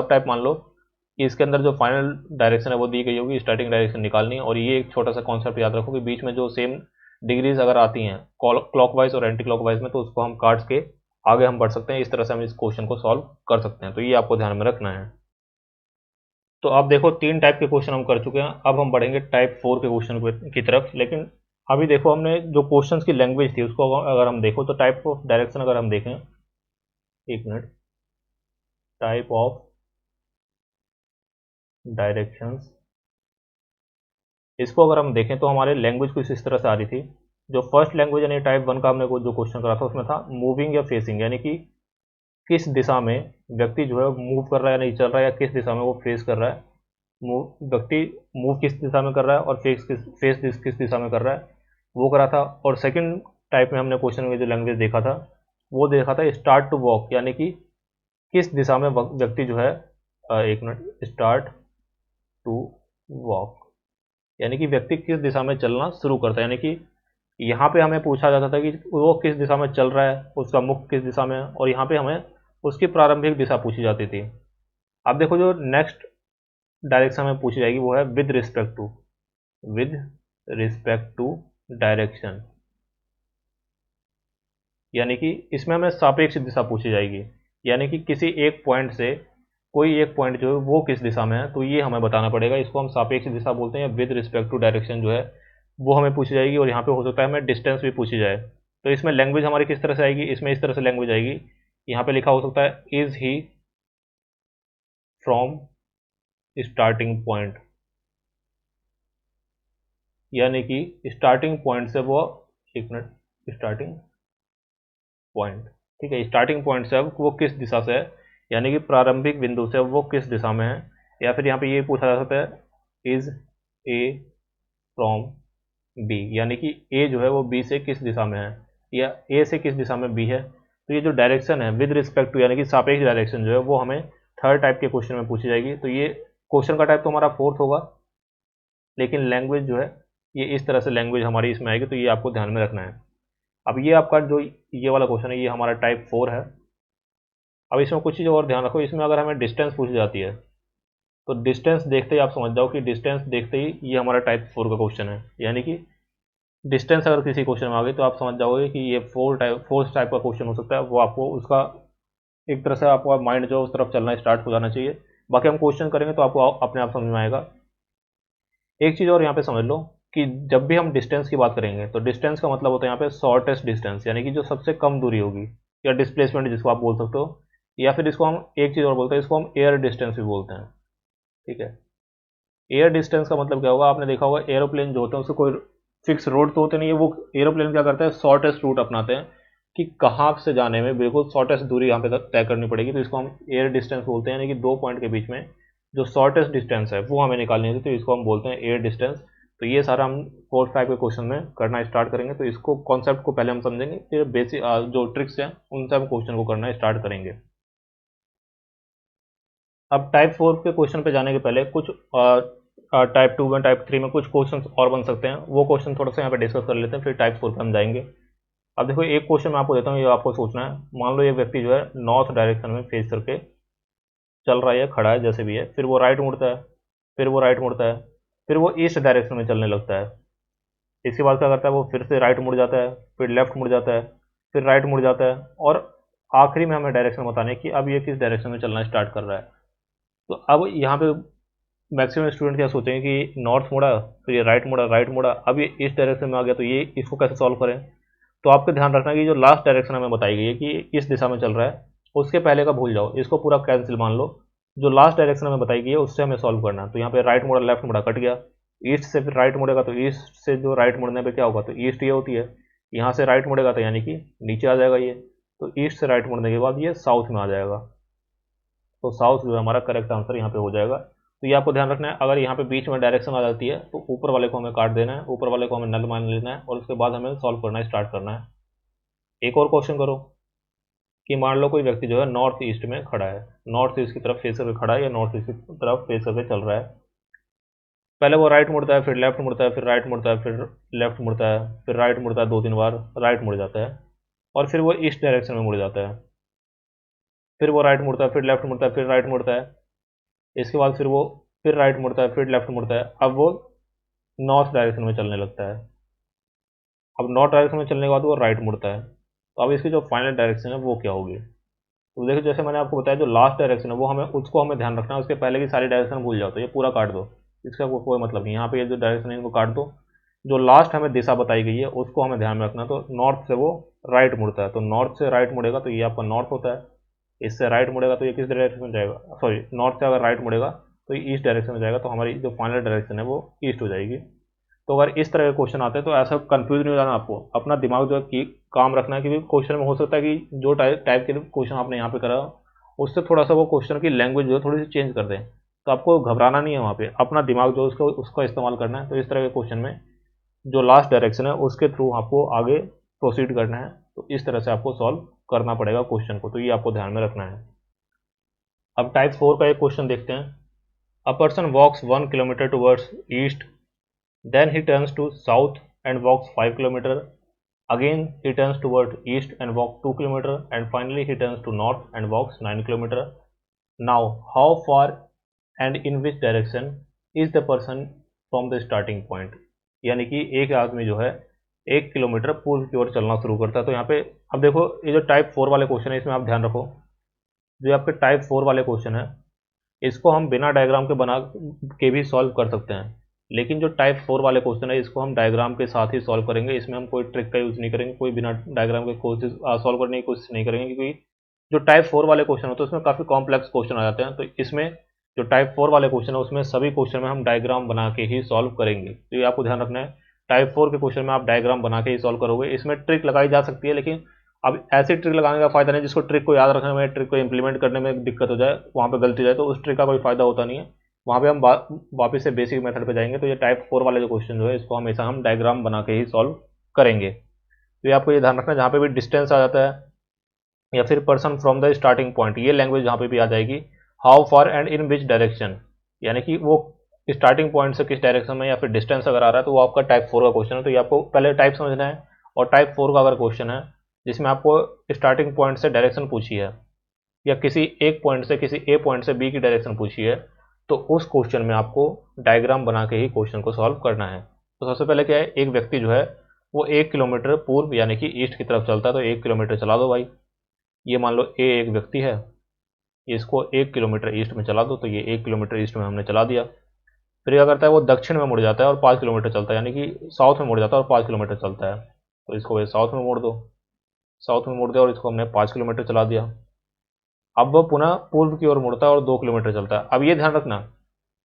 टाइप मान लो कि इसके अंदर जो फाइनल डायरेक्शन है वो दी गई होगी, स्टार्टिंग डायरेक्शन निकालनी है। और ये एक छोटा सा कॉन्सेप्ट याद रखो कि बीच में जो सेम डिग्रीज अगर आती हैं क्लॉकवाइज और एंटी क्लॉकवाइज में, तो उसको हम काट के आगे हम बढ़ सकते हैं। इस तरह से हम इस क्वेश्चन को सॉल्व कर सकते हैं, तो ये आपको ध्यान में रखना है। तो आप देखो 3 टाइप के क्वेश्चन हम कर चुके हैं, अब हम बढ़ेंगे टाइप 4 के क्वेश्चन की तरफ। लेकिन अभी देखो हमने जो क्वेश्चंस की लैंग्वेज थी उसको अगर हम देखो तो टाइप ऑफ डायरेक्शन अगर हम देखें, एक मिनट, टाइप ऑफ डायरेक्शंस, इसको अगर हम देखें तो हमारे लैंग्वेज कुछ इस तरह से आ रही थी। जो फर्स्ट लैंग्वेज यानी टाइप 1 का हमने जो क्वेश्चन करा था उसमें था मूविंग या फेसिंग, यानी कि किस दिशा में व्यक्ति जो है मूव कर रहा है या नहीं चल रहा है, या किस दिशा में वो फेस कर रहा है, व्यक्ति मूव किस दिशा में कर रहा है और किस दिशा में कर रहा है, वो करा था। और सेकंड टाइप में हमने क्वेश्चन में जो लैंग्वेज देखा था वो देखा था स्टार्ट टू वॉक, यानी कि किस दिशा में व्यक्ति जो है, एक मिनट, स्टार्ट टू वॉक, यानी कि व्यक्ति किस दिशा में चलना शुरू करता है। यानी कि यहाँ पे हमें पूछा जाता था कि वो किस दिशा में चल रहा है, उसका मुख किस दिशा में है, और यहाँ पे हमें उसकी प्रारंभिक दिशा पूछी जाती थी। अब देखो जो नेक्स्ट डायरेक्शन में पूछी जाएगी वो है विद रिस्पेक्ट टू डायरेक्शन, यानी कि इसमें हमें सापेक्ष दिशा पूछी जाएगी। यानी कि किसी एक पॉइंट से कोई एक पॉइंट जो है वो किस दिशा में है, तो ये हमें बताना पड़ेगा। इसको हम सापेक्ष दिशा बोलते हैं। विद रिस्पेक्ट टू डायरेक्शन जो है वो हमें पूछी जाएगी, और यहाँ पे हो सकता है हमें डिस्टेंस भी पूछी जाए। तो इसमें लैंग्वेज हमारी किस तरह से आएगी, इसमें इस तरह से लैंग्वेज आएगी, यहाँ पे लिखा हो सकता है is he from starting point, यानी कि स्टार्टिंग पॉइंट से वो, एक मिनट, स्टार्टिंग पॉइंट, ठीक है, स्टार्टिंग पॉइंट से अब वो किस दिशा से है, यानी कि प्रारंभिक बिंदु से वो किस दिशा में है। या फिर यहाँ पे ये पूछा जा सकता है इज ए फ्रॉम बी, यानी कि ए जो है वो बी से किस दिशा में है, या ए से किस दिशा में बी है। तो ये जो डायरेक्शन है विद रिस्पेक्ट टू, यानी कि सापेक्ष डायरेक्शन जो है वो हमें थर्ड टाइप के क्वेश्चन में पूछी जाएगी। तो ये क्वेश्चन का टाइप तो हमारा फोर्थ होगा, लेकिन लैंग्वेज जो है ये इस तरह से लैंग्वेज हमारी इसमें आएगी, तो ये आपको ध्यान में रखना है। अब ये आपका जो ये वाला क्वेश्चन है ये हमारा टाइप 4 है। अब इसमें कुछ चीज़ और ध्यान रखो, इसमें अगर हमें डिस्टेंस पूछी जाती है तो डिस्टेंस देखते ही आप समझ जाओ कि डिस्टेंस देखते ही ये हमारा टाइप 4 का क्वेश्चन है। यानी कि डिस्टेंस अगर किसी क्वेश्चन में आ गई तो आप समझ जाओगे कि ये फोर्थ टाइप का क्वेश्चन हो सकता है। वो आपको उसका एक तरह से आपका माइंड जो उस तरफ चलना स्टार्ट हो जाना चाहिए। बाकी हम क्वेश्चन करेंगे तो आपको अपने आप समझ में आएगा। एक चीज़ और यहाँ पे समझ लो कि जब भी हम डिस्टेंस की बात करेंगे तो डिस्टेंस का मतलब होता है यहाँ पे शॉर्टेस्ट डिस्टेंस, यानी कि जो सबसे कम दूरी होगी, या डिस्प्लेसमेंट जिसको आप बोल सकते हो, या फिर इसको हम एक चीज़ और बोलते हैं, इसको हम एयर डिस्टेंस भी बोलते हैं। ठीक है, एयर डिस्टेंस का मतलब क्या होगा, आपने देखा होगा एरोप्लेन जो होते हैं उसको कोई फिक्स रूट तो होते नहीं है, वो एरोप्लेन क्या करते हैं शॉर्टेस्ट रूट अपनाते हैं कि कहाँ से जाने में बिल्कुल शॉर्टेस्ट दूरी यहाँ पे तय करनी पड़ेगी। तो इसको हम एयर डिस्टेंस बोलते हैं, यानी कि दो पॉइंट के बीच में जो शॉर्टेस्ट डिस्टेंस है वो हमें निकालनी होती है, तो इसको हम बोलते हैं एयर डिस्टेंस। तो ये सारा हम फोर्थ टाइप के क्वेश्चन में करना स्टार्ट करेंगे। तो इसको कॉन्सेप्ट को पहले हम समझेंगे, फिर बेसिक जो ट्रिक्स हैं उनसे हम क्वेश्चन को करना स्टार्ट करेंगे। अब टाइप 4 के क्वेश्चन पे जाने के पहले कुछ टाइप 2 में टाइप 3 में कुछ क्वेश्चन और बन सकते हैं, वो क्वेश्चन थोड़ा सा यहाँ पे डिस्कस कर लेते हैं, फिर टाइप 4 पे हम जाएंगे। अब देखो एक क्वेश्चन मैं आपको देता हूँ, ये आपको सोचना है। मान लो ये व्यक्ति जो है नॉर्थ डायरेक्शन में फेस करके चल रहा है, खड़ा है जैसे भी है, फिर वो राइट मुड़ता है, फिर वो राइट मुड़ता है, फिर वो ईस्ट डायरेक्शन में चलने लगता है। इसके बाद क्या करता है, वो फिर से राइट मुड़ जाता है, फिर लेफ्ट मुड़ जाता है, फिर राइट मुड़ जाता है, और आखिरी में हमें डायरेक्शन बताने की अब ये किस डायरेक्शन में चलना स्टार्ट कर रहा है। तो अब यहाँ पे मैक्सिमम स्टूडेंट क्या सोचेंगे कि नॉर्थ मुड़ा, फिर ये राइट मुड़ा, अब ये इस डायरेक्शन में आ गया, तो ये इसको कैसे सॉल्व करें। तो आपको ध्यान रखना कि जो लास्ट डायरेक्शन हमें बताई गई है कि इस दिशा में चल रहा है, उसके पहले का भूल जाओ, इसको पूरा कैंसिल मान लो। जो लास्ट डायरेक्शन हमें बताई गई है उससे हमें सॉल्व करना है। तो यहाँ पे राइट मुड़ा लेफ्ट मुड़ा कट गया, ईस्ट से फिर राइट मुड़ेगा तो ईस्ट से जो राइट मुड़ने पे क्या होगा, तो ईस्ट ये होती है, यहाँ से राइट मुड़ेगा तो यानी कि नीचे आ जाएगा ये, तो ईस्ट से राइट मुड़ने के बाद ये साउथ में आ जाएगा। तो साउथ जो है हमारा करेक्ट आंसर यहाँ पे हो जाएगा। तो ये आपको ध्यान रखना है, अगर यहाँ पे बीच में डायरेक्शन आ जाती है तो ऊपर वाले को हमें काट देना है, ऊपर वाले को हमें नल मान लेना है, और उसके बाद हमें सॉल्व करना स्टार्ट करना है। एक और क्वेश्चन करो कि मान लो कोई व्यक्ति जो है नॉर्थ ईस्ट में खड़ा है, नॉर्थ ईस्ट की तरफ फेस करके खड़ा है, या नॉर्थ ईस्ट की तरफ फेस करके चल रहा है। पहले वो राइट मुड़ता है, फिर लेफ्ट मुड़ता है, फिर राइट मुड़ता है, फिर लेफ्ट मुड़ता है, फिर राइट मुड़ता है, दो तीन बार राइट मुड़ जाता है, और फिर वो ईस्ट डायरेक्शन में मुड़ जाता है। फिर वो राइट मुड़ता है, फिर लेफ्ट मुड़ता है, फिर राइट मुड़ता है, इसके बाद फिर वो फिर राइट मुड़ता है, फिर लेफ्ट मुड़ता है, अब वो नॉर्थ डायरेक्शन में चलने लगता है। अब नॉर्थ डायरेक्शन में चलने के बाद वो राइट मुड़ता है, तो अब इसकी जो फाइनल डायरेक्शन है वो क्या होगी। तो देखो जैसे मैंने आपको बताया, जो लास्ट डायरेक्शन है वो हमें ध्यान रखना है, उसके पहले की सारी डायरेक्शन भूल जाओ, तो ये पूरा काट दो, इसका कोई मतलब नहीं। यहाँ पे ये जो डायरेक्शन है इनको काट दो, जो लास्ट हमें दिशा बताई गई है उसको हमें ध्यान में रखना। तो नॉर्थ से वो राइट मुड़ता है, तो नॉर्थ से राइट मुड़ेगा तो ये आपका नॉर्थ होता है, इससे राइट मुड़ेगा तो ये किस डायरेक्शन में जाएगा, सॉरी नॉर्थ से अगर राइट मुड़ेगा तो ये ईस्ट डायरेक्शन में जाएगा, तो हमारी जो फाइनल डायरेक्शन है वो ईस्ट हो जाएगी। तो अगर इस तरह के क्वेश्चन आते हैं तो ऐसा कंफ्यूज नहीं हो जाना, आपको अपना दिमाग जो है कि काम रखना है, क्योंकि क्वेश्चन में हो सकता है कि जो टाइप के क्वेश्चन आपने यहाँ पे करा उससे थोड़ा सा वो क्वेश्चन की लैंग्वेज जो है थोड़ी सी चेंज कर दें। तो आपको घबराना नहीं है, वहाँ पे अपना दिमाग जो है उसका इस्तेमाल करना है। तो इस तरह के क्वेश्चन में जो लास्ट डायरेक्शन है उसके थ्रू आपको आगे प्रोसीड करना है, तो इस तरह से आपको सॉल्व करना पड़ेगा क्वेश्चन को, तो ये आपको ध्यान में रखना है। अब टाइप 4 का एक क्वेश्चन देखते हैं। A person walks 1 kilometre towards east, then he turns to south and walks 5 kilometer. Again he turns toward east and walks 2 kilometer, and finally he turns to north and walks 9 kilometer. Now how far and in which direction is the person from the starting point? यानी कि एक आदमी जो है 1 kilometre पूर्व की ओर चलना शुरू करता है। तो यहाँ पे अब देखो ये जो टाइप 4 वाले क्वेश्चन है इसमें आप ध्यान रखो, जो आपके टाइप 4 वाले क्वेश्चन है इसको हम बिना डायग्राम के बना के भी सॉल्व कर सकते हैं, लेकिन जो टाइप 4 वाले क्वेश्चन है इसको हम डायग्राम के साथ ही सॉल्व करेंगे। इसमें हम कोई ट्रिक का यूज़ नहीं करेंगे, कोई बिना डायग्राम के कोशिश सॉल्व करने की कोशिश नहीं करेंगे, क्योंकि जो टाइप 4 वाले क्वेश्चन होते हैं उसमें काफ़ी कॉम्प्लेक्स क्वेश्चन आ जाते हैं। तो इसमें जो टाइप 4 वाले क्वेश्चन है उसमें सभी क्वेश्चन में हम डायग्राम बना के ही सॉल्व करेंगे। तो ये आपको ध्यान रखना है, टाइप 4 के क्वेश्चन में आप डायग्राम बना के ही सॉल्व करोगे। इसमें ट्रिक लगाई जा सकती है, लेकिन अब ऐसी ट्रिक लगाने का फ़ायदा नहीं जिसको ट्रिक को याद रखने में, ट्रिक को इंप्लीमेंट करने में दिक्कत हो जाए, वहाँ पे गलती हो जाए, तो उस ट्रिक का कोई फ़ायदा होता नहीं है। वहाँ पे हम वापस से बेसिक मेथड पे जाएंगे। तो ये टाइप 4 वाले जो क्वेश्चन जो है इसको हमेशा हम डायग्राम बना के ही सॉल्व करेंगे। तो ये आपको ये ध्यान रखना, जहाँ पे भी डिस्टेंस आ जाता है या फिर person from the starting point, ये लैंग्वेज जहाँ पे भी आ जाएगी, how far and in which direction, यानी कि वो स्टार्टिंग पॉइंट से किस डायरेक्शन में या फिर डिस्टेंस अगर आ रहा है तो वो आपका टाइप 4 का क्वेश्चन है। तो ये आपको पहले टाइप समझना है। और टाइप 4 का अगर क्वेश्चन है जिसमें आपको स्टार्टिंग पॉइंट से डायरेक्शन पूछी है या किसी एक पॉइंट से, किसी ए पॉइंट से बी की डायरेक्शन पूछी है, तो उस क्वेश्चन में आपको डायग्राम बना के ही क्वेश्चन को सॉल्व करना है। तो सबसे पहले क्या है, एक व्यक्ति जो है वो 1 किलोमीटर पूर्व यानी कि ईस्ट की तरफ चलता है, तो 1 किलोमीटर चला दो भाई। ये मान लो ए एक व्यक्ति है, इसको 1 किलोमीटर ईस्ट में चला दो, तो ये 1 किलोमीटर ईस्ट में हमने चला दिया। फिर क्या करता है, वो दक्षिण में मुड़ जाता है और 5 किलोमीटर चलता है, यानी कि साउथ में मुड़ जाता है और 5 किलोमीटर चलता है, तो इसको भाई साउथ में मोड़ दो। साउथ में मोड़ दिया और इसको हमने 5 किलोमीटर चला दिया। अब वो पुनः पूर्व की ओर मुड़ता है और 2 किलोमीटर चलता है। अब ये ध्यान रखना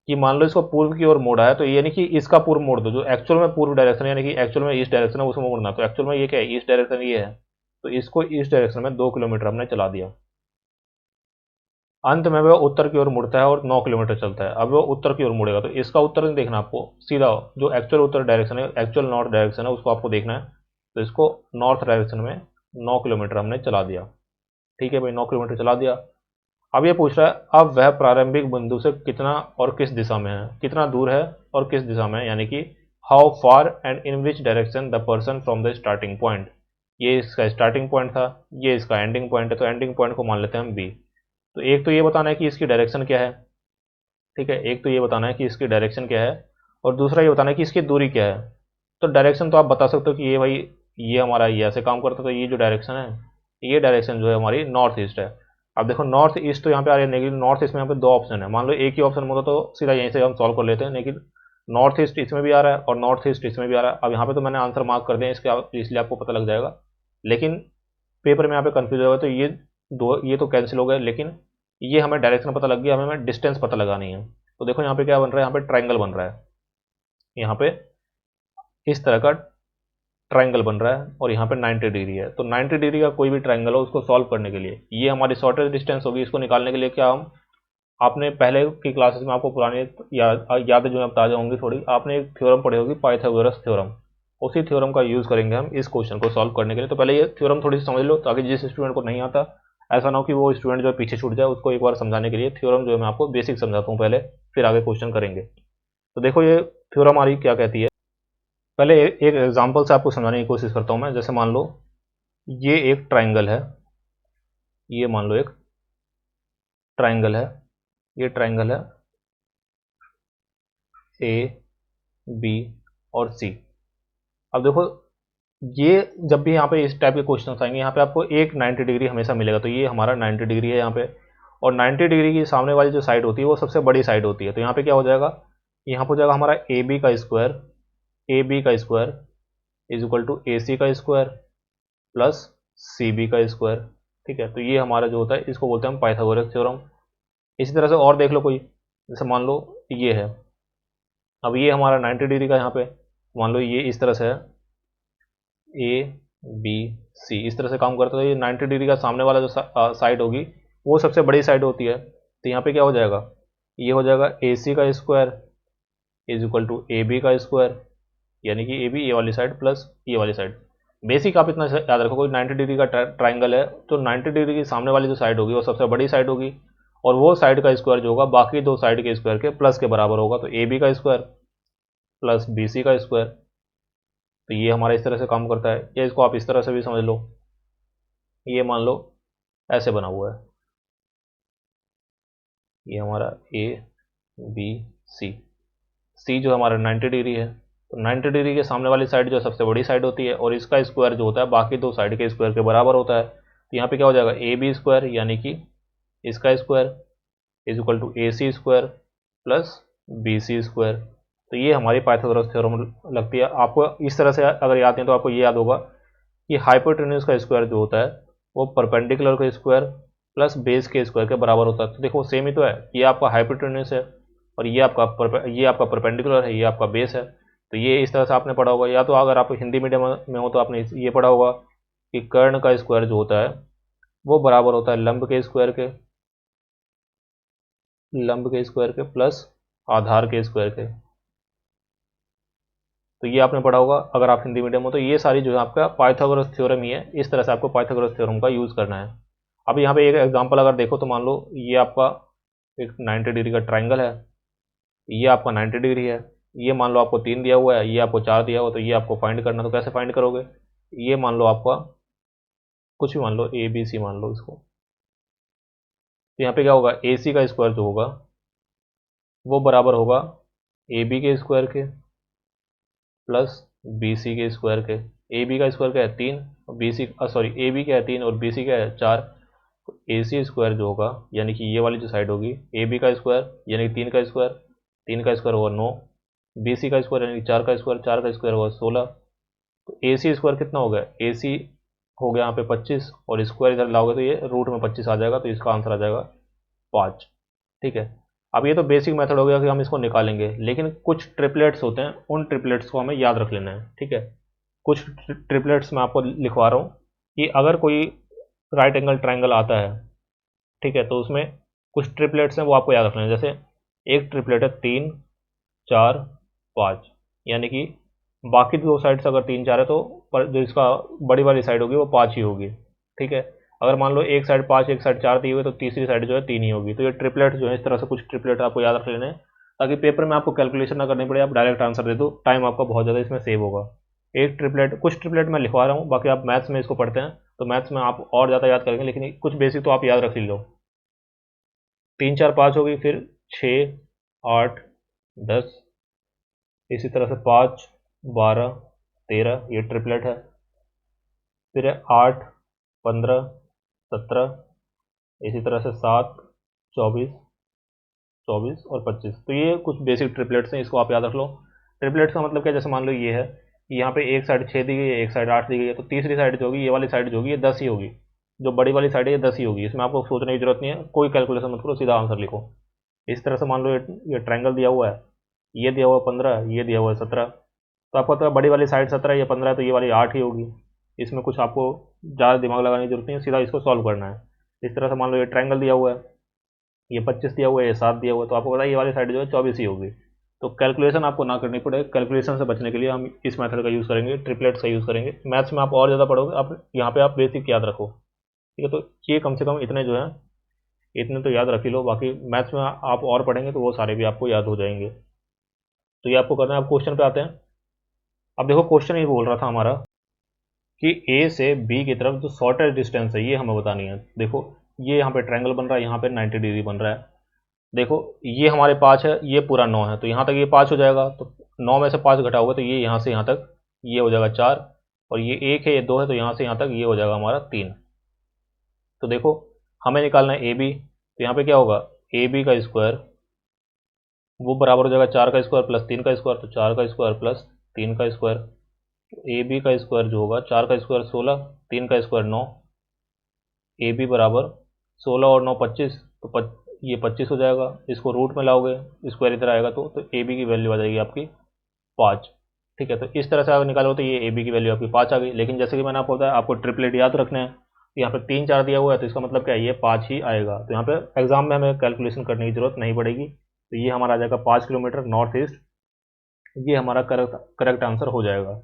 कि मान लो इसको पूर्व की ओर मोड़ा है, तो यानी कि इसका पूर्व मोड़ दो, जो एक्चुअल में पूर्व डायरेक्शन यानी कि एक्चुअल में ईस्ट डायरेक्शन है उसमें मोड़ना। तो एक्चुअल में ये क्या है, ईस्ट डायरेक्शन ये है, तो इसको ईस्ट डायरेक्शन में 2 किलोमीटर हमने चला दिया। अंत में वह उत्तर की ओर मुड़ता है और 9 किलोमीटर चलता है। अब वो उत्तर की ओर मुड़ेगा, तो इसका उत्तर नहीं देखना आपको, सीधा जो एक्चुअल उत्तर डायरेक्शन है, एक्चुअल नॉर्थ डायरेक्शन है, उसको आपको देखना है। तो इसको नॉर्थ डायरेक्शन में 9 किलोमीटर हमने चला दिया। ठीक है भाई, 9 किलोमीटर चला दिया। अब ये पूछ रहा है अब वह प्रारंभिक बिंदु से कितना और किस दिशा में है, कितना दूर है और किस दिशा में है, यानी कि how far and in which direction the person from the starting point. ये इसका स्टार्टिंग पॉइंट था, ये इसका एंडिंग पॉइंट है, तो एंडिंग पॉइंट को मान लेते हैं हम बी। तो एक तो ये बताना है कि इसकी डायरेक्शन क्या है, ठीक है, एक तो ये बताना है कि इसकी डायरेक्शन क्या है, और दूसरा ये बताना है कि इसकी दूरी क्या है। तो डायरेक्शन तो आप बता सकते हो कि ये भाई ये हमारा ये ऐसे काम करता है, तो ये जो डायरेक्शन है, ये डायरेक्शन जो है हमारी नॉर्थ ईस्ट है। अब देखो नॉर्थ ईस्ट तो यहाँ पे आ रही है, लेकिन नॉर्थ ईस्ट में यहाँ पे दो ऑप्शन है। मान लो एक ही ऑप्शन में होता तो सीधा यहीं से हम सॉल्व कर लेते हैं, लेकिन नॉर्थ ईस्ट इसमें भी आ रहा है और नॉर्थ ईस्ट इसमें भी आ रहा है। अब यहाँ पे तो मैंने आंसर मार्क कर दिया इसके, इसलिए आपको पता लग जाएगा, लेकिन पेपर में यहाँ पे कन्फ्यूज होगा। तो ये दो ये तो कैंसिल हो गए, लेकिन ये हमें डायरेक्शन पता लग गया, हमें डिस्टेंस पता लगानी है। तो देखो यहाँ पे क्या बन रहा है, यहाँ पे ट्राइंगल बन रहा है, यहाँ पे इस तरह का ट्राइंगल बन रहा है और यहाँ पे 90 डिग्री है। तो 90 डिग्री का कोई भी ट्राइंगल हो उसको सॉल्व करने के लिए ये हमारी शॉर्टेस्ट डिस्टेंस होगी। इसको निकालने के लिए क्या हम, आपने पहले की क्लासेस में आपको पुरानी यादें जो है ताज़ा होंगी थोड़ी, आपने एक थ्योरम पढ़ी होगी, पाइथागोरस थ्योरम। उसी थ्योरम का यूज़ करेंगे हम इस क्वेश्चन को सॉल्व करने के लिए। तो पहले ये थ्योरम थोड़ी सी समझ लो, ताकि जिस स्टूडेंट को नहीं आता ऐसा ना हो कि वो स्टूडेंट जो है पीछे छूट जाए। उसको एक बार समझाने के लिए थ्योरम जो है मैं आपको बेसिक समझाता हूँ पहले, फिर आगे क्वेश्चन करेंगे। तो देखो ये थ्योरम हमारी क्या कहती है, पहले एक एग्जांपल से आपको समझाने की कोशिश करता हूँ मैं। जैसे मान लो ये एक ट्राइंगल है, ये मान लो एक ट्राइंगल है, ये ट्राइंगल है ए बी और सी। अब देखो ये जब भी यहाँ पे इस टाइप के क्वेश्चन आएंगे, यहाँ पे आपको एक 90 डिग्री हमेशा मिलेगा। तो ये हमारा 90 डिग्री है यहाँ पे, और 90 डिग्री की सामने वाली जो साइड होती है वो सबसे बड़ी साइड होती है। तो यहाँ पे क्या हो जाएगा, यहाँ पे हो जाएगा हमारा ए बी का स्क्वायर, ए बी का square is equal to A C का स्क्वायर प्लस सी बी का स्क्वायर। ठीक है, तो ये हमारा जो होता है इसको बोलते हैं हम पाइथागोरस थ्योरम। इसी तरह से और देख लो कोई, जैसे मान लो ये है, अब ये हमारा 90 डिग्री का यहाँ पे, मान लो ये इस तरह से है ए बी सी, इस तरह से काम करता है। ये 90 डिग्री का सामने वाला जो साइड होगी वो सबसे बड़ी साइड होती है। तो यहाँ पे क्या हो जाएगा, ये हो जाएगा ए सी का square is equal to A B का स्क्वायर, यानी कि ए बी ये वाली साइड प्लस ये वाली साइड। बेसिक आप इतना याद रखो, कोई 90 डिग्री का ट्राइंगल है तो 90 डिग्री की सामने वाली जो साइड होगी वो सबसे बड़ी साइड होगी, और वो साइड का स्क्वायर जो होगा बाकी दो साइड के स्क्वायर के प्लस के बराबर होगा। तो ए बी का स्क्वायर प्लस बी सी का स्क्वायर। तो ये हमारा इस तरह से काम करता है, या इसको आप इस तरह से भी समझ लो, ये मान लो ऐसे बना हुआ है, ये हमारा ए बी सी, सी जो हमारा 90 डिग्री है, तो 90 डिग्री के सामने वाली साइड जो सबसे बड़ी साइड होती है, और इसका स्क्वायर जो होता है बाकी दो साइड के स्क्वायर के बराबर होता है। तो यहाँ पे क्या हो जाएगा, ए बी स्क्वायर यानी कि इसका square is equal to A C square plus B C square. तो ये हमारी पाइथागोरस थ्योरम लगती है। आपको इस तरह से अगर याद है तो आपको ये याद होगा कि हाइपोटेन्यूज का स्क्वायर जो होता है वो परपेंडिकुलर का स्क्वायर प्लस बेस के स्क्वायर के बराबर होता है। तो देखो सेम ही तो है, ये आपका हाइपोटेन्यूज है और ये आपका परपेंडिकुलर है, ये आपका बेस है। तो ये इस तरह से आपने पढ़ा होगा, या तो अगर आप हिंदी मीडियम में हो तो आपने ये पढ़ा होगा कि कर्ण का स्क्वायर जो होता है वो बराबर होता है लंब के स्क्वायर के, प्लस आधार के स्क्वायर के। तो ये आपने पढ़ा होगा अगर आप हिंदी मीडियम हो, तो ये सारी जो है आपका पाइथागोरस थ्योरम ही है। इस तरह से आपको पाइथागोरस थ्योरम का यूज़ करना है। अब यहाँ पे एक एग्जांपल अगर देखो तो मान लो ये आपका एक 90 डिग्री का ट्राइंगल है, ये आपका 90 डिग्री है, ये मान लो आपको 3 दिया हुआ है, ये आपको 4 दिया हुआ, तो ये आपको फाइंड करना। तो कैसे फाइंड करोगे? ये मान लो आपका कुछ भी मान लो, ए बी सी मान लो इसको। तो यहाँ पे क्या होगा, ए सी का स्क्वायर जो होगा वो बराबर होगा ए बी के स्क्वायर के प्लस बी सी के स्क्वायर के। ए बी का स्क्वायर क्या है 3, और B C sorry A B क्या है 3 और बी सी क्या है 4। तो ए सी स्क्वायर जो होगा यानी कि ये वाली जो साइड होगी ए बी का स्क्वायर यानी कि 3 का स्क्वायर, 3 का स्क्वायर होगा 9, बी सी का स्क्वायर यानी कि 4 का स्क्वायर, 4 का स्क्वायर होगा 16। तो ए सी स्क्वायर कितना हो गया, ए सी हो गया यहाँ पे 25, और स्क्वायर इधर लाओगे तो ये रूट में 25 आ जाएगा, तो इसका आंसर आ जाएगा 5। ठीक है। अब ये तो बेसिक मेथड हो गया कि हम इसको निकालेंगे, लेकिन कुछ ट्रिपलेट्स होते हैं, उन ट्रिपलेट्स को हमें याद रख लेना है। ठीक है। कुछ ट्रिपलेट्स मैं आपको लिखवा रहा हूँ कि अगर कोई राइट एंगल ट्राइंगल आता है, ठीक है, तो उसमें कुछ ट्रिपलेट्स हैं वो आपको याद रखना है। जैसे एक ट्रिपलेट है 3 4 5, यानी कि बाकी दो साइड्स अगर 3 4 है तो पर जो इसका बड़ी वाली साइड होगी वो 5 ही होगी। ठीक है। अगर मान लो एक साइड 5 एक साइड 4 दी हुई तो तीसरी साइड जो है 3 ही होगी। तो ये ट्रिपलेट जो है इस तरह से कुछ ट्रिपलेट आपको याद रख लेने हैं, ताकि पेपर में आपको कैलकुलेशन ना करनी पड़े, आप डायरेक्ट आंसर दे दो, टाइम आपका बहुत ज़्यादा इसमें सेव होगा। एक ट्रिपलेट, कुछ ट्रिपलेट मैं लिखवा रहा हूँ, बाकी आप मैथ्स में इसको पढ़ते हैं तो मैथ्स में आप और ज़्यादा याद करेंगे, लेकिन कुछ बेसिक तो आप याद रख ही लो। 3 4 5 होगी, फिर 6 8 10, इसी तरह से 5 12 13, ये ट्रिपलेट है। फिर है 8 15 17, इसी तरह से 7 24 24 और 25। तो ये कुछ बेसिक ट्रिपलेट्स हैं, इसको आप याद रख लो। ट्रिपलेट्स का मतलब क्या, जैसे मान लो ये है कि यहाँ पे एक साइड 6 दी गई है, एक साइड 8 दी गई है, तो तीसरी साइड जो होगी ये वाली साइड जो होगी ये 10 ही होगी। जो बड़ी वाली साइड है ये 10 ही होगी। इसमें आपको सोचने की जरूरत नहीं है, कोई कैलकुलेशन मत करो, सीधा आंसर लिखो। इस तरह से मान लो ये ट्रायंगल दिया हुआ है, ये दिया हुआ है 15, ये दिया हुआ है 17, तो आपको पता है बड़ी वाली साइड 17 या 15 है, तो ये वाली 8 ही होगी। इसमें कुछ आपको ज़्यादा दिमाग लगाने की जरूरत नहीं है, सीधा इसको सॉल्व करना है। इस तरह से मान लो ये ट्रायंगल दिया हुआ है, ये 25 दिया हुआ है, ये 7 दिया हुआ है, तो आपको पता है ये वाली साइड जो है 24 ही होगी। तो कैलकुलेशन आपको ना करनी पड़े, कैलकुलेशन से बचने के लिए हम इस मेथड का यूज़ करेंगे, ट्रिपलेट्स का यूज़ करेंगे। मैथ्स में आप और ज़्यादा पढ़ोगे, आप यहाँ पे आप बेसिक याद रखो। ठीक है। तो ये कम से कम इतने जो है, इतने तो याद रख ही लो, बाकी मैथ्स में आप और पढ़ेंगे तो वो सारे भी आपको याद हो जाएंगे। तो ये आपको करना है। अब क्वेश्चन पे आते हैं। अब देखो क्वेश्चन ये बोल रहा था हमारा कि ए से बी की तरफ जो शॉर्टेस्ट डिस्टेंस है ये हमें बतानी है। देखो ये यहाँ पे ट्रायंगल बन रहा है, यहाँ पे 90 डिग्री बन रहा है। देखो ये हमारे 5 है, ये पूरा 9 है, तो यहाँ तक ये 5 हो जाएगा। तो 9 में से 5 घटा होगा तो ये यहाँ से यहाँ तक ये हो जाएगा 4, और ये 1 है ये 2 है, तो यहाँ से यहाँ तक ये हो जाएगा हमारा 3। तो देखो हमें निकालना है ए बी, तो यहाँ पे क्या होगा, ए बी का स्क्वायर वो बराबर हो जाएगा 4 का स्क्वायर प्लस 3 का स्क्वायर, तो 4 का स्क्वायर प्लस 3 का स्क्वायर। ए बी का स्क्वायर जो होगा 4 का स्क्वायर 16, 3 का स्क्वायर 9, ए बी बराबर 16 और 9 25, तो ये 25 हो जाएगा। इसको रूट में लाओगे, स्क्वायर इधर आएगा तो ए बी की वैल्यू आ जाएगी आपकी 5। ठीक है। तो इस तरह से अगर निकालो तो ये ए बी की वैल्यू आपकी 5 आ गई। लेकिन जैसे कि मैंने आपको बताया आपको ट्रिपलेट याद रखना है, तो यहाँ पे 3 4 दिया हुआ है, तो इसका मतलब क्या है, ये 5 ही आएगा। तो यहाँ पे एग्जाम में हमें कैलकुलेशन करने की जरूरत नहीं पड़ेगी। तो ये हमारा आ जाएगा 5 किलोमीटर नॉर्थ ईस्ट, ये हमारा करेक्ट आंसर हो जाएगा।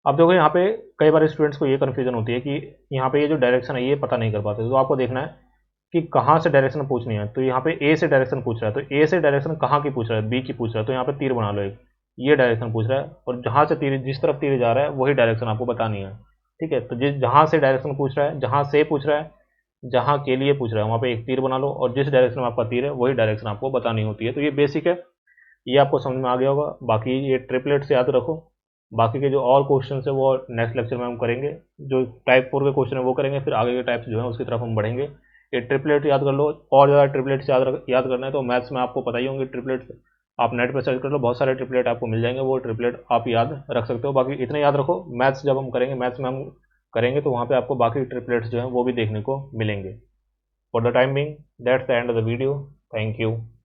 अब देखो यहाँ पे कई बार स्टूडेंट्स को ये कन्फ्यूजन होती है कि यहाँ पे ये जो डायरेक्शन है ये पता नहीं कर पाते, तो आपको देखना है कि कहाँ से डायरेक्शन पूछनी है। तो यहाँ पे ए से डायरेक्शन पूछ रहा है, तो ए से डायरेक्शन कहाँ की पूछ रहा है, बी की पूछ रहा है, तो यहाँ पे तीर बना लो एक, ये डायरेक्शन पूछ रहा है, और जहाँ से तीर, जिस तरफ तीर जा रहा है वही डायरेक्शन आपको बतानी है। ठीक है। तो जिस जहाँ से डायरेक्शन पूछ रहा है, जहाँ से पूछ रहा है, जहाँ के लिए पूछ रहा है, वहाँ पे एक तीर बना लो, और जिस डायरेक्शन में आपका तीर है वही डायरेक्शन आपको बतानी होती है। तो ये बेसिक है, ये आपको समझ में आ गया होगा। बाकी ये ट्रिपलेट से याद रखो, बाकी के जो और क्वेश्चन है वो नेक्स्ट लेक्चर में हम करेंगे। जो टाइप 4 के क्वेश्चन है वो करेंगे, फिर आगे के टाइप्स जो है उसकी तरफ हम बढ़ेंगे। ये ट्रिपलेट याद कर लो, और ज़्यादा ट्रिपलेट्स याद करना है तो मैथ्स में आपको पता ही होंगे ट्रिपलेट्स, आप नेट पर सर्च कर लो, बहुत सारे ट्रिपलेट आपको मिल जाएंगे, वो ट्रिपलेट आप याद रख सकते हो। बाकी इतने याद रखो, मैथ्स जब हम करेंगे, मैथ्स में हम करेंगे तो वहाँ पे आपको बाकी ट्रिपलेट्स जो हैं वो भी देखने को मिलेंगे। For the time being that's the end of the video. Thank you.